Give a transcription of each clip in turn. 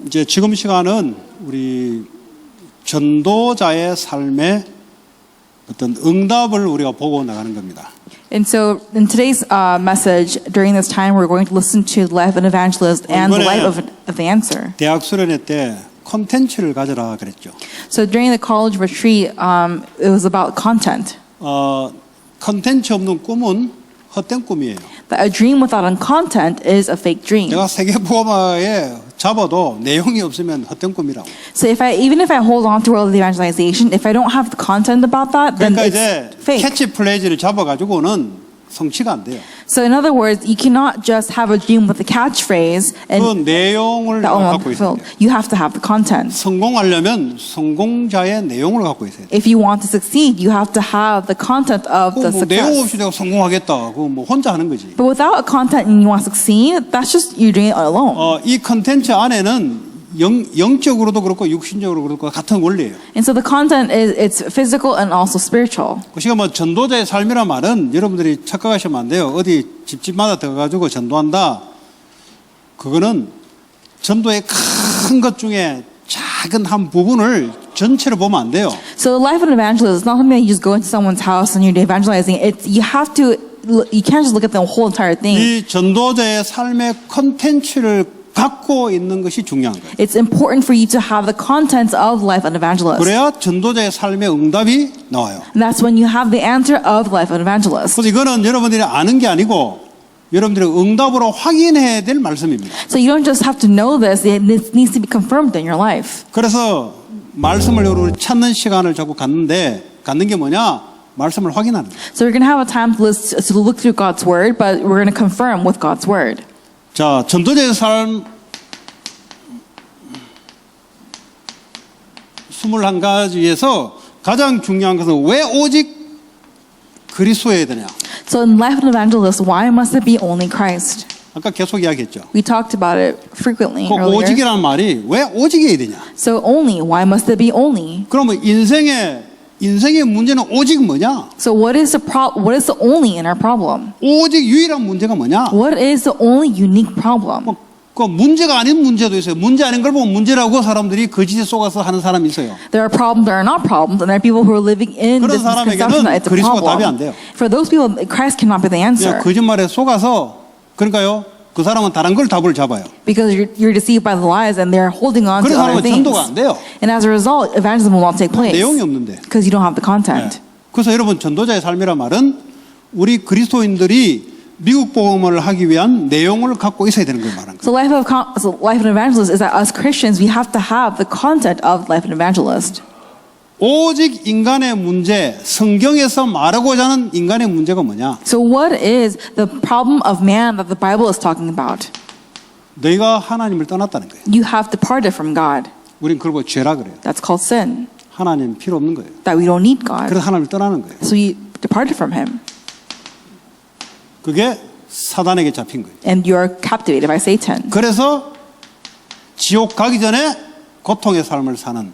이제 지금 시간은 우리 전도자의 삶의 어떤 응답을 우리가 보고 나가는 겁니다. And so in today's message, during this time, we're going to listen to the life of an evangelist and the life of the answer. 대학 수련회 때 콘텐츠를 가져라 그랬죠. So during the college retreat, it was about content. 콘텐츠 없는 꿈은 헛된 꿈이에요. That a dream without a content is a fake dream. 내가 세계복음화에 잡아도 내용이 없으면 헛된 꿈이라고. So even if I hold on to world evangelization, if I don't have the content about that, then 그러니까 it's 이제 fake. 캐치프레이즈를 잡아가지고는 성취가 안 돼요. So in other words, you cannot just have a dream with a catchphrase 그 and 내용을 that will not 갖고 be 있어야 fulfilled. 돼요. You have to have the content. 성공하려면 성공자의 내용을 갖고 있어야 돼요. If you want to succeed, you have to have the content of the 뭐 내용 없이 success. 내가 성공하겠다. 그거 뭐 혼자 하는 거지. But without a content and you want to succeed, that's just you're doing it alone. 이 컨텐츠 안에는 영적으로도 그렇고 육신적으로도 그렇고 같은 원리예요. And so the content it's physical and also spiritual. 그러니까 뭐 전도자의 삶이란 말은 여러분들이 착각하시면 안 돼요. 어디 집집마다 들어가지고 전도한다. 그거는 전도의 큰 것 중에 작은 한 부분을 전체를 보면 안 돼요. So the life of an evangelist is not something that you just go into someone's house and you're evangelizing. You can't just look at the whole entire thing. 이 전도자의 삶의 컨텐츠를 갖고 있는 것이 중요한 거예요. It's important for you to have the contents of life of an evangelist. 그래야 전도자의 삶의 응답이 나와요. And that's when you have the answer of life of an evangelist. 그래서 이거는 여러분들이 아는 게 아니고 여러분들이 응답으로 확인해야 될 말씀입니다. So you don't just have to know this, it needs to be confirmed in your life. 그래서 말씀을 여러분이 찾는 시간을 자꾸 갖는 게 뭐냐? 말씀을 확인하는 거예요. So we're going to have a time to look through God's word, but we're going to confirm with God's word. 자, 전도자의 삶 21가지에서 가장 중요한 것은 왜 오직 그리스도여야 되냐? So in life of an evangelist, why must it be only Christ? 아까 계속 이야기했죠. We talked about it frequently 그 earlier. 오직이라는 말이 왜 오직이어야 되냐? So only, why must it be only? 그러면 인생의 문제는 오직 뭐냐? So what is the only in our problem? 오직 유일한 문제가 뭐냐? What is the only unique problem? 그 문제가 아닌 문제도 있어요. 문제 아닌 걸 보면 문제라고 사람들이 거짓에 속아서 하는 사람이 있어요. There are problems that are not problems, and there are people who are living in 그런 this misconception 사람에게는 that it's a 그리스도가 답이 안 problem. 돼요. For those people, Christ cannot be the answer. 그냥 거짓말에 속아서 그러니까요. 그 사람은 다른 걸 답을 잡아요. Because you're deceived by the lies, and they're holding on to 그런 other 사람은 things. 전도가 안 돼요. And as a result, evangelism will not take place 내용이 없는데. because you don't have the content. 그래서 여러분 전도자의 삶이란 말은 우리 그리스도인들이 미국 복음을 하기 위한 내용을 갖고 있어야 되는 걸 말하는 거예요. So life of an evangelist is that us Christians, we have to have the content of life of an evangelist. 오직 인간의 문제, 성경에서 말하고자 하는 인간의 문제가 뭐냐? So what is the problem of man that the Bible is talking about? 너희가 하나님을 떠났다는 거예요. You have departed from God. 우린 그걸 죄라 그래요. That's called sin. 하나님 필요 없는 거예요. That we don't need God. 그래서 하나님을 떠나는 거예요. So you departed from Him. 그게 사단에게 잡힌 거예요. And you're captivated by Satan. 그래서 지옥 가기 전에 고통의 삶을 사는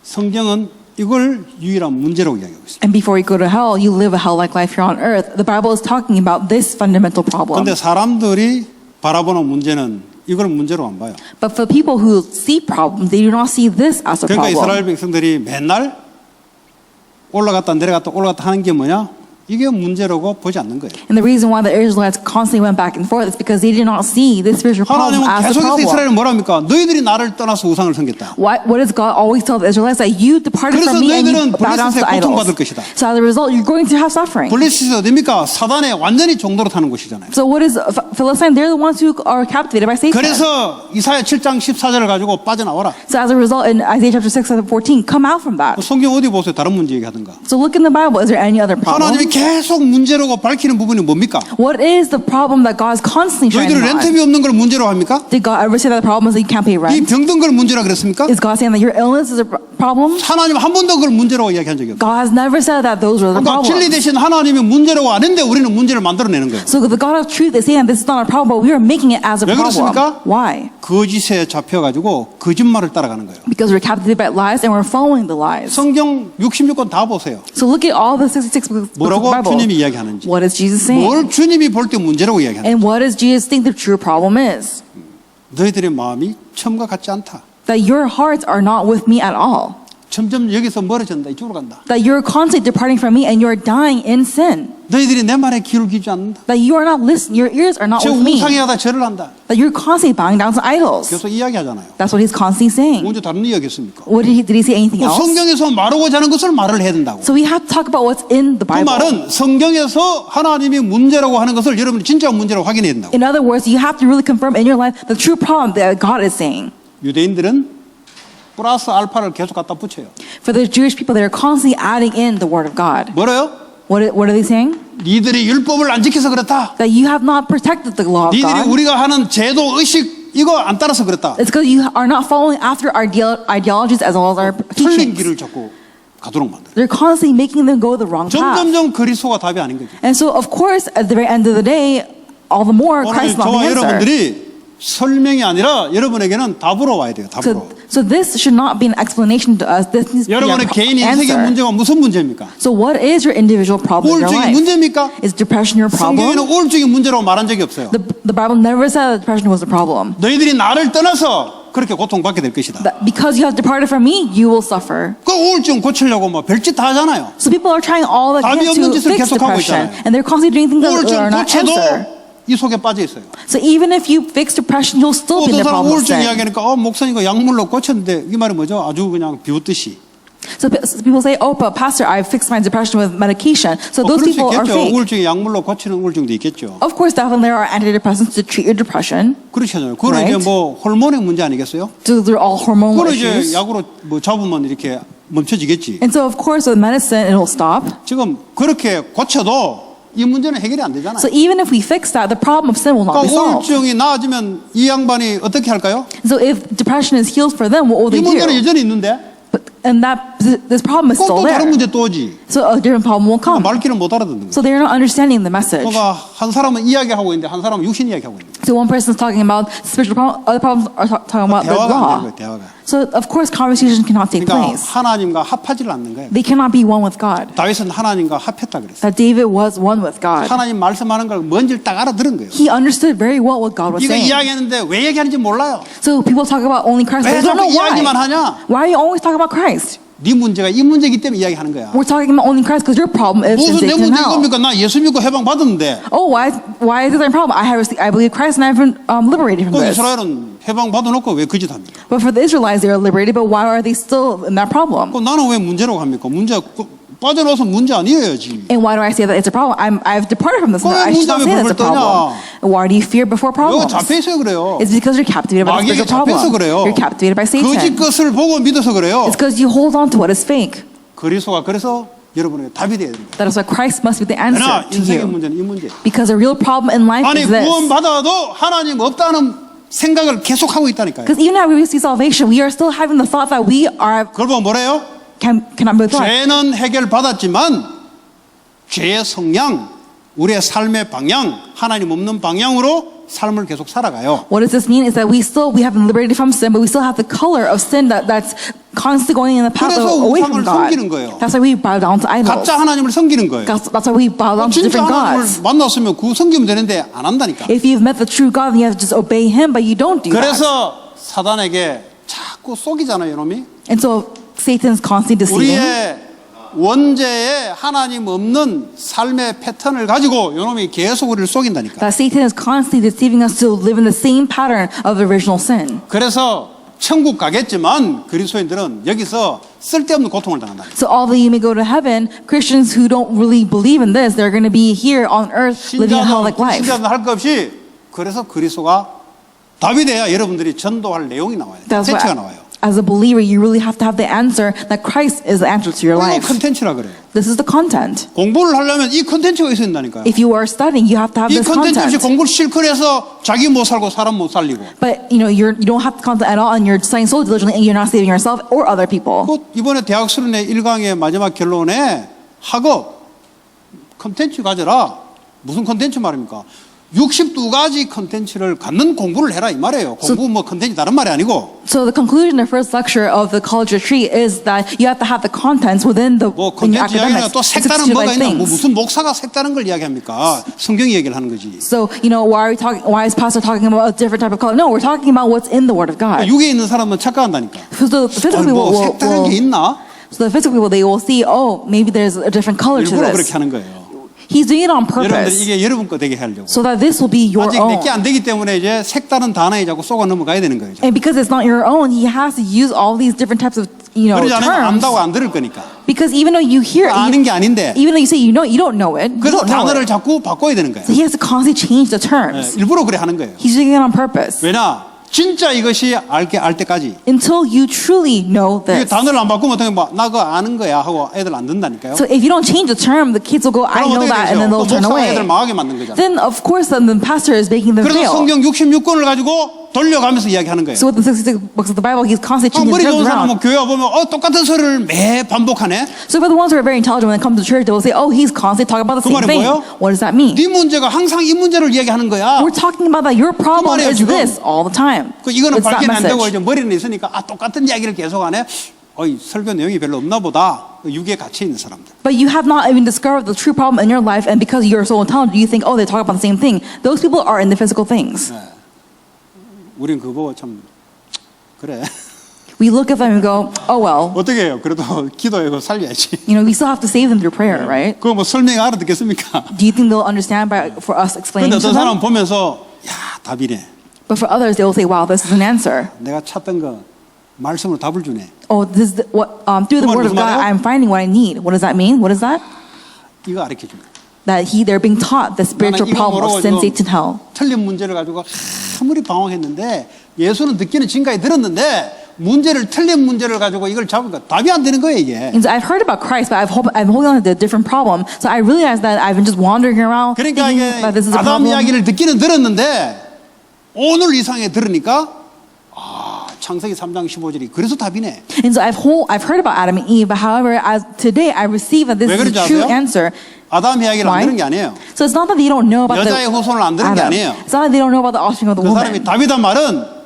성경은 이걸 유일한 문제라고 이야기하고 있습니다. And before you go to hell, you live a hell-like life here on earth. The Bible is talking about this fundamental problem. 그런데 사람들이 바라보는 문제는 이걸 문제로 안 봐요. But for people who see problems, they do not see this as a 그러니까 problem. 이스라엘 백성들이 맨날 올라갔다 내려갔다 하는 게 뭐냐? 이게 문제라고 보지 않는 거예요. And the reason why the Israelites constantly went back and forth is because they did not see this spiritual problem 하나님은 as a 계속해서 problem. 이스라엘은 뭐랍니까? 너희들이 나를 떠나서 우상을 섬겼다. What does God always tell the Israelites? That you departed 그래서 from me and you 너희들은 bow down to 블레셋에 the 고통받을 idols. 것이다. So as a result, you're going to have suffering. 블레셋이 어디입니까? 사단의 완전히 종도로 타는 곳이잖아요. So what is Philistine? They're the ones who are captivated by Satan. 그래서 이사야 7장 14절을 가지고 빠져나와라. So as a result, in Isaiah chapter 6 and 14, come out from that. 성경 어디 보세요? 다른 문제 얘기하든가. So look in the Bible. Is there any other problem? 하나님이 계속 문제라고 밝히는 부분이 뭡니까? What is the problem that God is constantly trying 너희들이 to 렌트비 hide? 없는 걸 문제로 합니까? Did God ever say that the problem is that you can't pay 이 rent? 병든 걸 문제라 그랬습니까? Is God saying that your illness is a problem? 하나님 한 번도 그걸 문제라고 이야기한 적이 없어요. God has never said that those were the 그러니까 진리 problems. 대신 하나님이 문제라고 아는데 우리는 문제를 만들어내는 거예요. So the God of truth is saying that this is not a problem, but we are making it as a 왜 problem. 그렇습니까? Why? 거짓에 잡혀가지고 거짓말을 따라가는 거예요. Because we're captivated by lies and we're following the lies. 성경 66권 다 보세요. So look at all the 66 books of the 뭐라고 Bible. 주님이 이야기하는지. What is Jesus saying? 뭘 주님이 볼 때 문제라고 이야기하는지. And what does Jesus think the true problem is? 너희들의 마음이 처음과 같지 않다. That your hearts are not with me at all. 점점 여기서 멀어진다. 이쪽으로 간다. That you're constantly departing from me and you're dying in sin. 너희들이 내 말에 귀를 기울이지 않는다. That you are not listening, your ears are not 저 with me. 우상에 하다 절을 한다. That you're constantly bowing down to idols. 계속 이야기하잖아요. That's what he's constantly saying. 언제 다른 이야기했습니까? What did he say anything else? 성경에서 말하고자 하는 것을 말을 해야 된다고. So we have to talk about what's in the 그 Bible. 말은 성경에서 하나님이 문제라고 하는 것을 여러분이 진짜 문제라고 확인해야 된다고. In other words, you have to really confirm in your life the true problem that God is saying. 유대인들은 플러스 알파를 계속 갖다 붙여요. For the Jewish people, they're constantly adding in the word of God. 뭐래요? What are they saying? 니들이 율법을 안 지켜서 그렇다. That you have not protected the law of 니들이 God. 우리가 하는 제도 의식 이거 안 따라서 그렇다. It's because you are not following after our ideologies as well as our 틀린 teachings. 길을 자꾸 가도록 만들어. They're constantly making them go the wrong path. 점점점 그리스도가 답이 아닌 거죠. And so, of course, at the very end of the day, all the more 오늘 Christ is not 저와 the answer. 여러분들이 설명이 아니라 여러분에게는 답으로 와야 돼요. 답으로. So this should not be an explanation to us. This needs to be 여러분의 개인 an 인생의 answer. 문제가 무슨 문제입니까? So what is your individual problem in your 우울증이 life? 문제입니까? Is depression your 성경에는 problem? 우울증이 문제라고 말한 적이 없어요. The Bible never said that depression was the problem. 너희들이 나를 떠나서 그렇게 고통받게 될 것이다. That because you have departed from me, you will suffer. 그 우울증 고치려고 뭐 별짓 다 하잖아요. So people are trying all they 답이 can 없는 to 짓을 fix 계속하고 depression, 있잖아요. and they're constantly doing things that 우울증 are not answer. 고쳐도 이 속에 빠져 있어요. So even if you fix depression, you'll still be 어떤 in the 사람 problem of 우울증 sin. 이야기하니까 목사님 이거 약물로 고쳤는데 이 말이 뭐죠? 아주 그냥 비웃듯이. So people say, "Oh, but pastor, I fixed my depression with medication." So those 그럴 수 people are 있겠죠. fake. 우울증이 약물로 고치는 우울증도 있겠죠. Of course, definitely there are antidepressants to treat your depression. 그렇잖아요. 그건 Right. 이제 뭐 호르몬의 문제 아니겠어요? So they're all hormonal 그걸 이제 issues. 약으로 뭐 잡으면 이렇게 멈춰지겠지. And so, of course, with medicine, it'll stop. 지금 그렇게 고쳐도 이 문제는 해결이 안 되잖아요. So even if we fix that, the problem of sin will not be 그러니까 solved. 우울증이 나아지면 이 양반이 어떻게 할까요? So if depression is healed for them, what will 이 they 문제는 do? 여전히 있는데 And this problem is 또 still 다른 there. 문제 또 오지. So a different problem will come. 말귀를 못 알아듣는 거예요. So they're not understanding the message. 그러니까 한 사람은 이야기하고 있는데 한 사람은 육신 이야기하고 있는 거예요. So one person's talking about spiritual problem, other problems are talking about the 대화가 안 되는 law. 거예요. 대화가. So of course conversation cannot take 그러니까 place. 하나님과 합하지를 않는 거예요. They cannot be one with God. 다윗은 하나님과 합했다 그랬어요. That David was one with God. 하나님 말씀하는 걸 뭔지를 딱 알아들은 거예요. He understood very well what God was 이거 saying. 이야기하는데 왜 얘기하는지 몰라요. So people talk about only Christ, but 왜 they don't 자꾸 know 이야기만 why. 하냐? Why are you always talking about Christ? 네 문제가 이 문제이기 때문에 이야기하는 거야. We're talking about only Christ because your problem is 무슨 내 sin, 문제 and hell. 이겁니까? 나 예수 믿고 해방 받았는데. Oh, why is it a problem? I believe Christ and I've been liberated from 그 this. 이스라엘은 해방 받아놓고 왜 거짓 합니까? But for the Israelites, they are liberated, but why are they still in that problem? 그 나는 왜 문제라고 합니까? 문제 빠져나와서 문제 아니어야지. And why do I say that it's a problem? I've departed from this. 왜 I should not say 문제 that's a problem. Why do you fear before 여기 problems? 잡혀 있어요 그래요. It's because you're captivated by the 마귀에게 spiritual 잡혀서 problem. 그래요. You're captivated by 거짓 Satan. 것을 보고 믿어서 그래요. It's because you hold on to what is fake. 그리스도가 그래서 여러분에게 답이 돼야 됩니다. That is why Christ must be the answer 그러나 to 인생의 you. 문제는 이 문제. Because the real problem in life 아니 is this. 구원받아도 하나님 없다는 생각을 계속 하고 있다니까요. Because even after we receive salvation, we are still having the thought that we are 그걸 보면 뭐래요? cannot be with God. 죄는 해결받았지만 죄의 성향, 우리의 삶의 방향, 하나님 없는 방향으로 삶을 계속 살아가요. What does this mean? Is that we have been liberated from sin, but we still have the color of sin that's constantly going in the path 그래서 away from 우상을 God. 섬기는 거예요. That's why we bow down to idols. 가짜 하나님을 섬기는 거예요. That's why we bow down to 진짜 different 하나님을 gods. 만났으면 그 섬기면 되는데 안 한다니까. If you've met the true God, then you have to just obey Him, but you don't do that. 그래서 사단에게 자꾸 속이잖아요, 이놈이. And so Satan's constantly deceiving. 우리의 원죄에 하나님 없는 삶의 패턴을 가지고 이놈이 계속 우리를 속인다니까. That Satan is constantly deceiving us to live in the same pattern of the original sin. 그래서 천국 가겠지만 그리스도인들은 여기서 쓸데없는 고통을 당한다. So although you may go to heaven, Christians who don't really believe in this, they're going to be here on earth living a hell-like life. 신자는 할 것 없이 그래서 그리스도가 답이 돼야 여러분들이 전도할 내용이 나와요. That's 컨텐츠가 why, 나와요. as a believer, you really have to have the answer that Christ is the answer to your 이거 life. 컨텐츠라 그래요. This is the content. 공부를 하려면 이 컨텐츠가 있어야 된다니까요. If you are studying, you have to have 이 this 컨텐츠 없이 content. 공부를 실컷 해서 자기 못 살고 사람 못 살리고. But you don't have the content at all, and you're studying so diligently, and you're not saving yourself or other people. 그 이번에 대학 수련회 1강의 마지막 결론에 학업 컨텐츠 가져라. 무슨 컨텐츠 말입니까? 62가지 컨텐츠를 갖는 공부를 해라 이 말이에요. 공부 뭐 컨텐츠 다른 말이 아니고. So the conclusion of the first lecture of the college retreat is that you have to have the contents within the 뭐 in your 컨텐츠 이야기가 academics. 또 It's 색다른 62 뭐가 있나? 뭐 things. 무슨 목사가 색다른 걸 이야기합니까? 성경 얘기를 하는 거지. So, why are we talking? Why is pastor talking about a different type of color? No, we're talking about what's in the Word of God. 육에 있는 사람은 착각한다니까. So the physical 아니, people 뭐 색다른 게 있나? so the physical people, they will see, oh, maybe there's a different color to 일부러 그렇게 this. 하는 거예요. He's doing it on 여러분들 purpose 이게 여러분 거 되게 하려고. so that this will be your 아직 own. 몇 개 안 되기 때문에 이제 색다른 단어에 자꾸 쏘가 넘어가야 되는 거예요. And because it's not your own, he has to use all these different types of, 그러지 않으면 terms. 안다고 안 들을 거니까. Because even though you hear it, 아는 게 아닌데. even though you say you don't know it, you 그래서 don't know 단어를 it. 자꾸 바꿔야 되는 거예요. So he has to constantly change the 예, terms. 일부러 그래 하는 거예요. He's doing it on purpose 왜냐? 진짜 이것이 알 때까지. until you truly know 이게 this. 단어를 안 바꾸면 어떻게 나 그거 아는 거야 하고 애들 안 듣는다니까요. So if you don't change the term, the kids will go, I 그럼 know 어떻게 that, and 되죠? then 또 they'll turn 목사가 away. 애들 망하게 만든 거잖아. Then of course the pastor is making them 그래서 fail. 성경 66권을 가지고 돌려가면서 이야기하는 거예요. So with the 66 books of the Bible, he's constantly changing 머리 the 좋은 terms 사람은 around. 교회 와보면 똑같은 소리를 매 반복하네. So for the ones who are very intelligent, when they come to church, they will say, oh, he's constantly talking about the 그 same 말은 thing. 뭐예요? What does that mean? 네 문제가 항상 이 문제를 이야기하는 거야. We're talking about that your problem 말이에요, is 지금. this all the time. 그 이거는 It's that 밝히면 안 되고 message. 이제 머리는 있으니까 똑같은 이야기를 계속하네. 설교 내용이 별로 없나 보다. 육에 갇혀 있는 사람들. But you have not even discovered the true problem in your life, and because you're so intelligent, you think, oh, they talk about the same thing. Those people are in the physical things. 우린 그거 보고 참 그래. We look at them and go, oh, well, 어떻게 해요? 그래도 기도해 그 살려야지. we still have to save them through prayer, right? 그거 뭐 설명 알아듣겠습니까? Do you think they'll understand for us explaining 근데 to 어떤 사람 them? 보면서 야 답이네. But for others, they will say, wow, this is an answer. 내가 찾던 거 말씀으로 답을 주네. Oh, this is what through the 그 word of 말은 무슨 God, 말이에요? I'm finding what I need. What does that mean? What is that? 이거 가르쳐 줍니다. That they're being taught the spiritual 이거 problem 모르고 of sin, Satan, hell. 틀린 문제를 가지고 아무리 방황했는데 예수는 듣기는 지금까지 들었는데 문제를 틀린 문제를 가지고 이걸 잡으니까 답이 안 되는 거예요 이게. And so I've heard about Christ, but I'm holding on to a different problem. So I realized that I've been just wandering around 그러니까 thinking 이게 that this is a 아담 problem. 이야기를 듣기는 들었는데 오늘 이상에 들으니까 창세기 3장 15절이 그래서 답이네. And so I've heard about Adam and Eve, but however, as today I receive that this 왜 is 그런지 the true 아세요? answer. 아담 이야기를 안 Why? 들은 게 아니에요. So it's not that they don't know about 여자의 후손을 안 들은 게 Adam. 아니에요. It's not that they don't know about the offspring of the 그 사람이 woman. 답이란 말은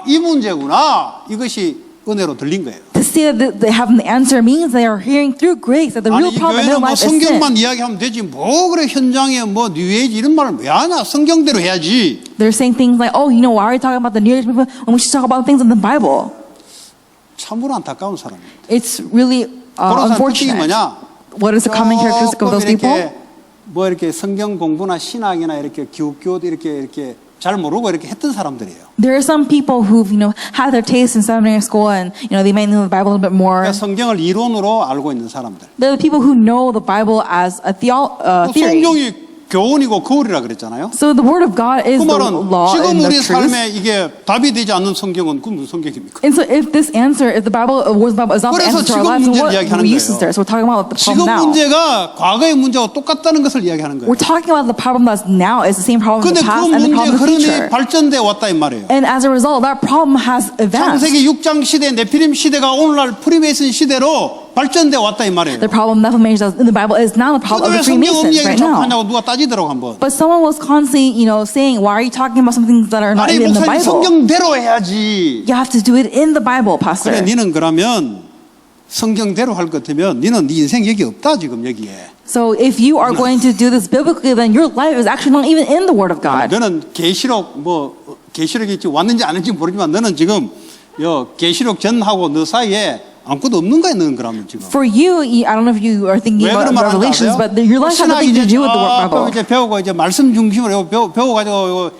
이 문제구나 이것이 은혜로 들린 거예요. To say that they have an answer means they are hearing through grace that the 아니 real 이 problem in 교회는 their 뭐 life is sin. 성경만 이야기하면 되지 뭐 그래 현장에 뭐 뉴에이지 이런 말을 왜 하냐 성경대로 해야지. They're saying things like, oh, why are you talking about the New Age people when we should talk about things in the Bible? 참으로 안타까운 사람입니다. It's really 그런 사람 특징이 unfortunate. 뭐냐? What is the common characteristic of those people? 뭐 이렇게 성경 공부나 신학이나 이렇게 기독교 이렇게 잘 모르고 이렇게 했던 사람들이에요. There are some people who've, had their taste in seminary school and, they may know the Bible a little bit more. 그러니까 성경을 이론으로 알고 있는 사람들. They're the people who know the Bible as a theory. 성경이 교훈이고 거울이라 그랬잖아요. So the Word of God is 그 the 말은 law 지금 and the 우리 truth. 삶에 이게 답이 되지 않는 성경은 그 무슨 성경입니까? And so if the Bible is not the 그래서 answer to 지금 our lives, then 문제를 what 이야기하는 use is 거예요. there? So we're talking about the 지금 problem now. 문제가 과거의 문제와 똑같다는 것을 이야기하는 거예요. We're talking about the problem that's now is the same problem in 근데 the 그 past and the 문제 problem in the 흐름이 future. 발전돼 왔다 이 말이에요. And as a result, that problem has advanced. 창세기 6장 시대 네피림 시대가 오늘날 프리메이슨 시대로 발전돼 왔다 이 말이에요. The problem of Nephilim in the Bible is now the problem 왜 of the 성경 없는 Freemasons 얘기를 right 자꾸 now. 하냐고 누가 따지더라고 한번. But someone was constantly, saying, why are you talking about some things that are not 아니 even in the 목사님 Bible? 성경대로 해야지. You have to do it in the Bible, Pastor. 그래 니는 그러면 성경대로 할 것 같으면 니는 네 인생 여기 없다 지금 여기에. So if you are going to do this biblically, then your life is actually not even in the Word of God. 너는 계시록이 지금 왔는지 안 왔는지 모르지만 너는 지금 계시록 전하고 너 사이에 아무것도 없는 거야 너는 그러면 지금. For you, I don't know if you are thinking 왜 about 그런 말 하는지 Revelations, 아세요? but your life has nothing to do with the Bible. 이제 배우고 이제 말씀 중심으로 배워가지고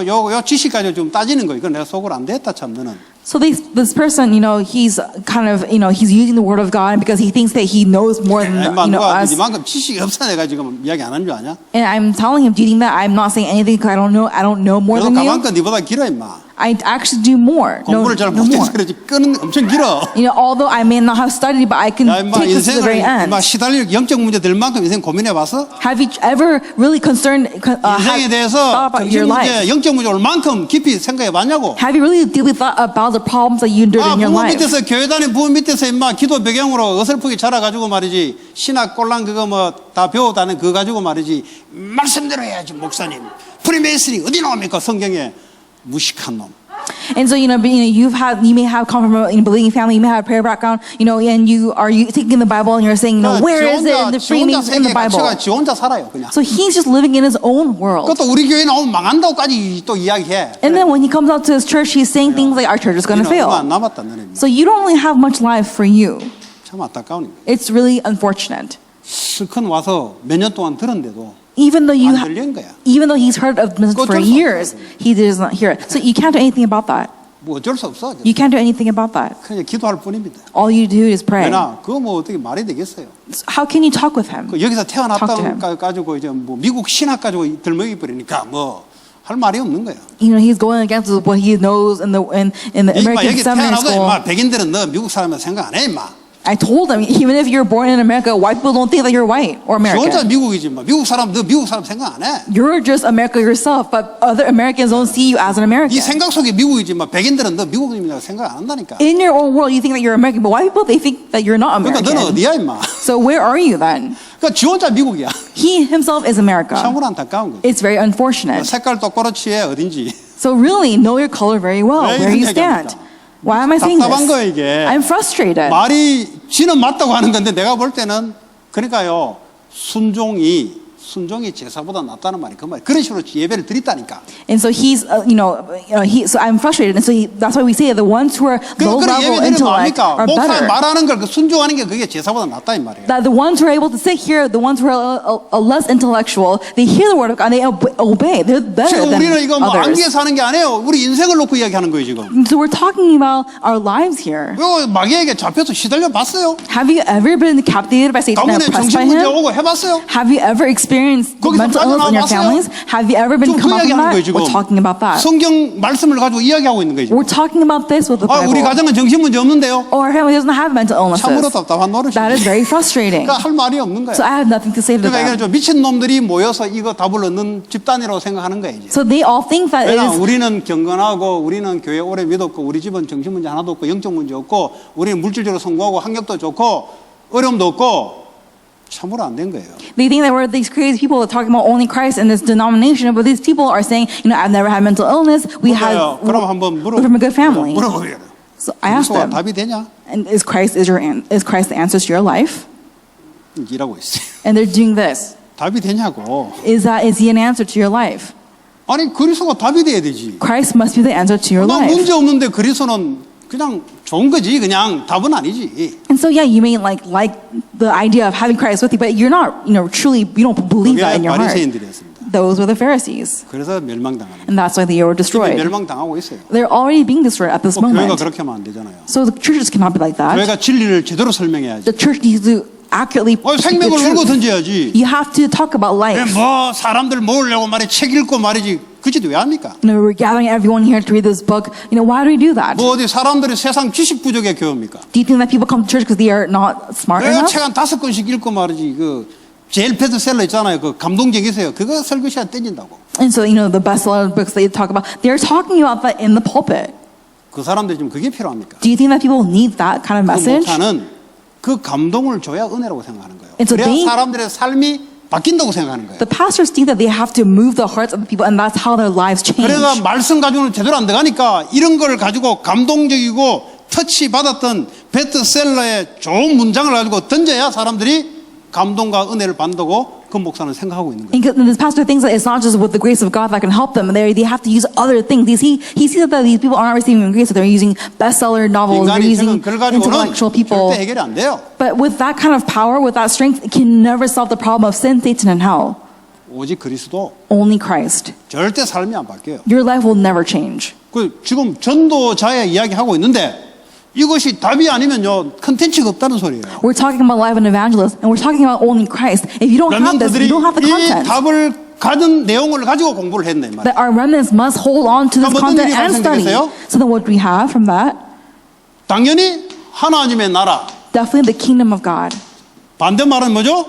요 지식 가지고 좀 따지는 거. 이건 내가 속을 안 됐다 참 너는. So this person, he's kind of, he's using the word of God because he thinks that he knows more than 누가 us. 이만큼 지식이 없어 내가 지금 이야기 안 한 줄 아냐? And I'm telling him, do you think that I'm not saying anything because I don't know more 너도 than you? 가만껏 니보다 길어 임마. I actually do more. 공부를 잘 no more. 못해서 그러지 끈은 엄청 길어. Although I may not have studied, but I can 야 임마 take this to the very 인생을 end. 임마 시달릴 영적 문제 될 만큼 인생 고민해봤어? Have you ever really concerned, 인생에 대해서 thought about your 정신 문제, life? 영적 문제 올 만큼 깊이 생각해봤냐고? Have you really deeply thought about the problems that you endured in your 부모 life? 밑에서 교회 다니는 부모 밑에서 임마 기도 배경으로 어설프게 자라가지고 말이지 신학 꼴랑 그거 뭐 다 배우다는 그거 가지고 말이지 말씀대로 해야지 목사님 프리메이슨이 어디 나옵니까? 성경에 무식한 놈. And so, you may have come from a believing family, you may have a prayer background, and you taking the Bible and you're saying, where is it in the Freemasons in the Bible? 지 혼자 살아요, 그냥. So he's just living in his own world. 그것도 우리 교회 나오면 망한다고까지 또 이야기해. And then when he comes out to his church, he's saying things like, our church is going to fail. 얼마 안 남았다, 너네. So you don't really have much life for you. 참 안타까운 일이에요. It's really unfortunate. 실컷 와서 몇 년 동안 들었는데도 Even though 안 들린 거야. he's heard of this for years, he does not hear it. So you can't do anything about that. 뭐 어쩔 수 없어. You can't do anything about that. 그냥 기도할 뿐입니다. All you do is pray. 왜냐? 그거 뭐 어떻게 말이 되겠어요? How can you talk with him? 그 여기서 Talk to him. 태어났다 가지고 이제 뭐 미국 신학 가지고 들먹이 버리니까 뭐 할 말이 없는 거야. He's going against what he knows in the American 여기 seminary 태어나고 school. 임마 백인들은 너 미국 사람이라 생각 안 해 임마. I told him, even if you're born in America, white people don't think that you're white or 지 혼자 American. 미국이지 뭐. 미국 사람 너 미국 사람 생각 안 해. You're just America yourself, but other Americans don't see you as an 네 American. 생각 속에 미국이지 뭐. 백인들은 너 미국인이라고 생각 안 한다니까. In your own world, you think that you're American, but white people, they think that you're not 그러니까 너는 American. 어디야 임마. So where are you then? 그러니까 지 혼자 미국이야. He himself is America. 참으로 안타까운 거야. It's very unfortunate. 색깔 똑바로 취해 어딘지. So really, know your color very well, 왜 where 이런 you 얘기합니까? stand. Why am I saying 답답한 거예요 this? 이게. I'm frustrated. 말이 지는 맞다고 하는 건데 내가 볼 때는 그러니까요 순종이 제사보다 낫다는 말이 그 말. 그런 식으로 예배를 드렸다니까. And so so I'm frustrated. And so that's why we say that the ones who are low 그런 level 예배 드리면 intellect 뭡니까? are 목사 better. 말하는 걸 그 순종하는 게 그게 제사보다 낫다 이 말이에요. That the ones who are able to sit here, the ones who are less intellectual, they hear the word of God and they obey. They're better 지금 than 우리는 이거 뭐 others. 안기에 사는 게 아니에요. 우리 인생을 놓고 이야기하는 거예요 지금. So we're talking about our lives here. 이거 마귀에게 잡혀서 시달려 봤어요? Have you ever been captivated by Satan and 가문에 oppressed by 정신문제 him? 오고 해봤어요? Have you ever experienced 거기서 mental illness in your 빠져나와봤어요? families? Have you ever been 지금 그 come out from 이야기하는 거예요 that? 지금. We're talking about that. 성경 말씀을 가지고 이야기하고 있는 거예요 지금. We're talking about this with the 아, 우리 Bible. 가정은 정신문제 없는데요? Or our family doesn't have mental 참으로 illnesses. 답답한 노릇이에요. That is very frustrating. 그러니까 할 말이 없는 거예요. So I have nothing to say to 그러니까 이게 them. 좀 미친 놈들이 모여서 이거 답을 얻는 집단이라고 생각하는 거예요. 이제. So they all think that it 왜냐 is. 우리는 경건하고 우리는 교회 오래 믿었고 우리 집은 정신문제 하나도 없고 영적 문제 없고 우리는 물질적으로 성공하고 학력도 좋고 어려움도 없고 참으로 안 된 거예요. They think that we're these crazy people that talking about only Christ in this denomination, but these people are saying, I've never had mental illness. We 그래요. have 그럼 한번 we're from a good family. 물어보게요. So I asked them, 답이 되냐? and is Christ the answer to your life? 이라고 있어요. And they're doing this. 답이 되냐고. Is he an answer to your life? 아니 그리스도가 답이 돼야 되지. Christ must be the answer to your 나 life. 문제 없는데 그리스도는 그냥 좋은 거지 그냥 답은 아니지. And so you may like the idea of having Christ with you, but you're not, truly, you don't believe that in your heart. 바리새인들이었습니다. Those were the Pharisees. 그래서 멸망당하는 And that's why they were 거예요. destroyed. 멸망당하고 있어요. They're already being destroyed at this 교회가 moment. 그렇게 하면 안 되잖아요. So the churches cannot be like that. 교회가 진리를 제대로 설명해야지. The church needs to accurately speak the 생명을 울고 truth. 던져야지. You have to talk about life. 뭐 사람들 모으려고 말이 책 읽고 말이지. 그짓 왜 합니까? We're gathering everyone here to read this book. Why do we do that? 뭐 어디 사람들이 세상 지식 부족의 교회입니까? Do you think that people come to church because they are not smart 내가 enough? 책 한 5권씩 읽고 말이지. 그 제일 베스트셀러 있잖아요. 그 감동적이세요. 그거 설교 시간 땡긴다고. And so, the bestseller books they talk about, they're talking about that in the pulpit. 그 사람들이 지금 그게 필요합니까? Do you think that people need that kind of 그 message? 목사는 그 감동을 줘야 은혜라고 생각하는 거예요. And so 그래야 they- 사람들의 삶이 바뀐다고 생각하는 거예요. The pastors think that they have to move the hearts of the people, and that's how their lives change. 그래서 말씀 가지고는 제대로 안 돼가니까 이런 걸 가지고 감동적이고 터치 받았던 베스트셀러의 좋은 문장을 가지고 던져야 사람들이 감동과 은혜를 받는다고 그 목사는 생각하고 있는 거예요. And this pastor thinks that it's not just with the grace of God that can help them. They have to use other things. He sees that these people aren't receiving grace, so they're using bestseller novels, they're 인간이 using 지금 그걸 가지고는 intellectual people. 절대 해결이 안 돼요. But with that kind of power, with that strength, it can never solve the problem of sin, Satan, and hell. 오직 그리스도 Only Christ. 절대 삶이 안 바뀌어요. Your life will never change. 그 지금 전도자의 이야기하고 있는데 이것이 답이 아니면요 컨텐츠가 없다는 소리예요. We're talking about life and evangelist, and we're talking about only Christ. If you don't have this, 렘넌트들이 you don't have the 이 content. 답을 가진 내용을 가지고 공부를 했네 말이에요. That our remnants must hold on to this 그럼 어떤 content 일이 and study. 발생되겠어요? So then what do we have from that? 당연히 하나님의 나라. Definitely the kingdom of God. 반대말은 뭐죠?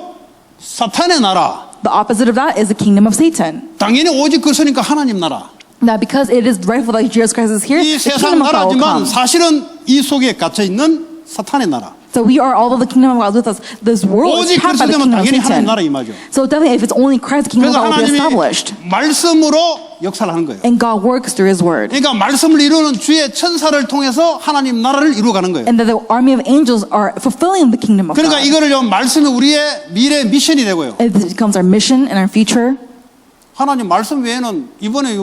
사탄의 나라. The opposite of that is the kingdom of Satan. 당연히 오직 그리스도니까 하나님 나라. Now because it is rightful that Jesus Christ is here, 이 the 세상 kingdom of God will 나라지만 come. 사실은 이 속에 갇혀 있는 사탄의 나라. So we are all of the kingdom of God with us. This world is 오직 trapped by the 그리스도면 kingdom of 당연히 하나님 나라 Satan. 임하죠. So definitely, if it's only Christ, the kingdom of 그래서 God will be 하나님이 established. 말씀으로 역사를 하는 거예요. And God works through His word. 그러니까 말씀을 이루는 주의 천사를 통해서 하나님 나라를 이루어가는 거예요. And that the army of angels are fulfilling the kingdom of 그러니까 God. 이거를요 말씀이 우리의 미래 미션이 되고요. It becomes our mission and our future. 하나님 말씀 외에는 이번에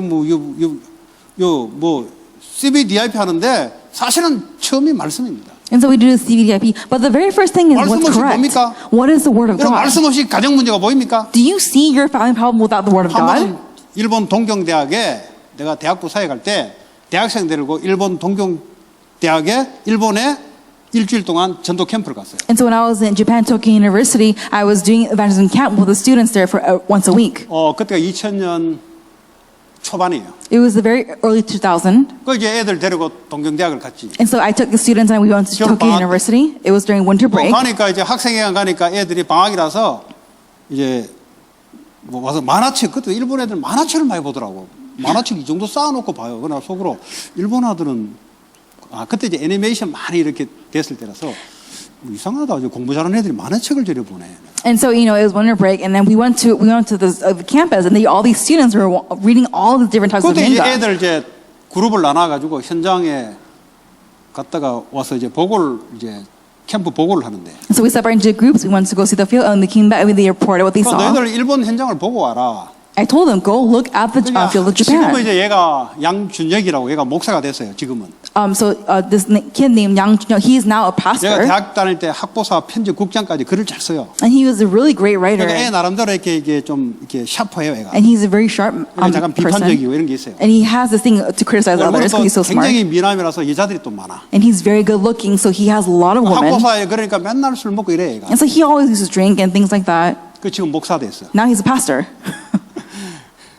뭐 CBDIP 하는데 사실은 처음이 말씀입니다. And so we do the CVDIP. But the very first thing is 말씀 what's 없이 correct. 뭡니까? What is the word of 여러분 God? 말씀 없이 가정 문제가 보입니까? Do you see your family problem without the word of 한 God? 번은 일본 동경대학에 내가 대학부 사회 갈 때 대학생 데리고 일본 동경대학에 일본에 일주일 동안 전도 캠프를 갔어요. And so when I was in Japan Tokyo University, I was doing evangelism camp with the students there for once a week. 그때가 2000년 초반이에요. It was the very early 2000. 그 이제 애들 데리고 동경대학을 갔지. And so I took the students and we went to 겨울 Tokyo 방학 University. It was during winter break. 가니까 이제 학생회관 가니까 애들이 방학이라서 이제 뭐 와서 만화책 그때 일본 애들 만화책을 많이 보더라고. 만화책 이 정도 쌓아놓고 봐요. 그러나 속으로 일본 아들은 그때 이제 애니메이션 많이 이렇게 됐을 때라서 이상하다. 공부 잘하는 애들이 만화책을 저리 보네. And so, it was winter break, and then we went to the campus, and all these students were reading all the different types of 그때 이제 manga. 애들 이제 그룹을 나눠가지고 현장에 갔다가 와서 이제 보고를 이제 캠프 보고를 하는데. So we separated into groups. We went to go see the field, and they came back and they reported what they saw. 너희들 일본 현장을 보고 와라. I told them, go look at the field of 지금은 Japan. 이제 얘가 양준혁이라고 얘가 목사가 됐어요. 지금은. So this kid named Yang Junyo, he is now a 얘가 pastor, 대학 다닐 때 학보사 편집국장까지 글을 잘 써요. and he was a really great writer. 그러니까 애 나름대로 이게 좀 이렇게 샤프해요, 애가. And he's a very sharp 잠깐 person. 비판적이고 이런 게 있어요. And he has this thing to criticize others 또 because he's so smart. 굉장히 미남이라서 여자들이 또 많아. And he's very good looking, so he has a lot of women. 학보사에 그러니까 맨날 술 먹고 이래, 얘가. And so he always used to drink and things like that. 그 지금 목사 됐어. Now he's a pastor.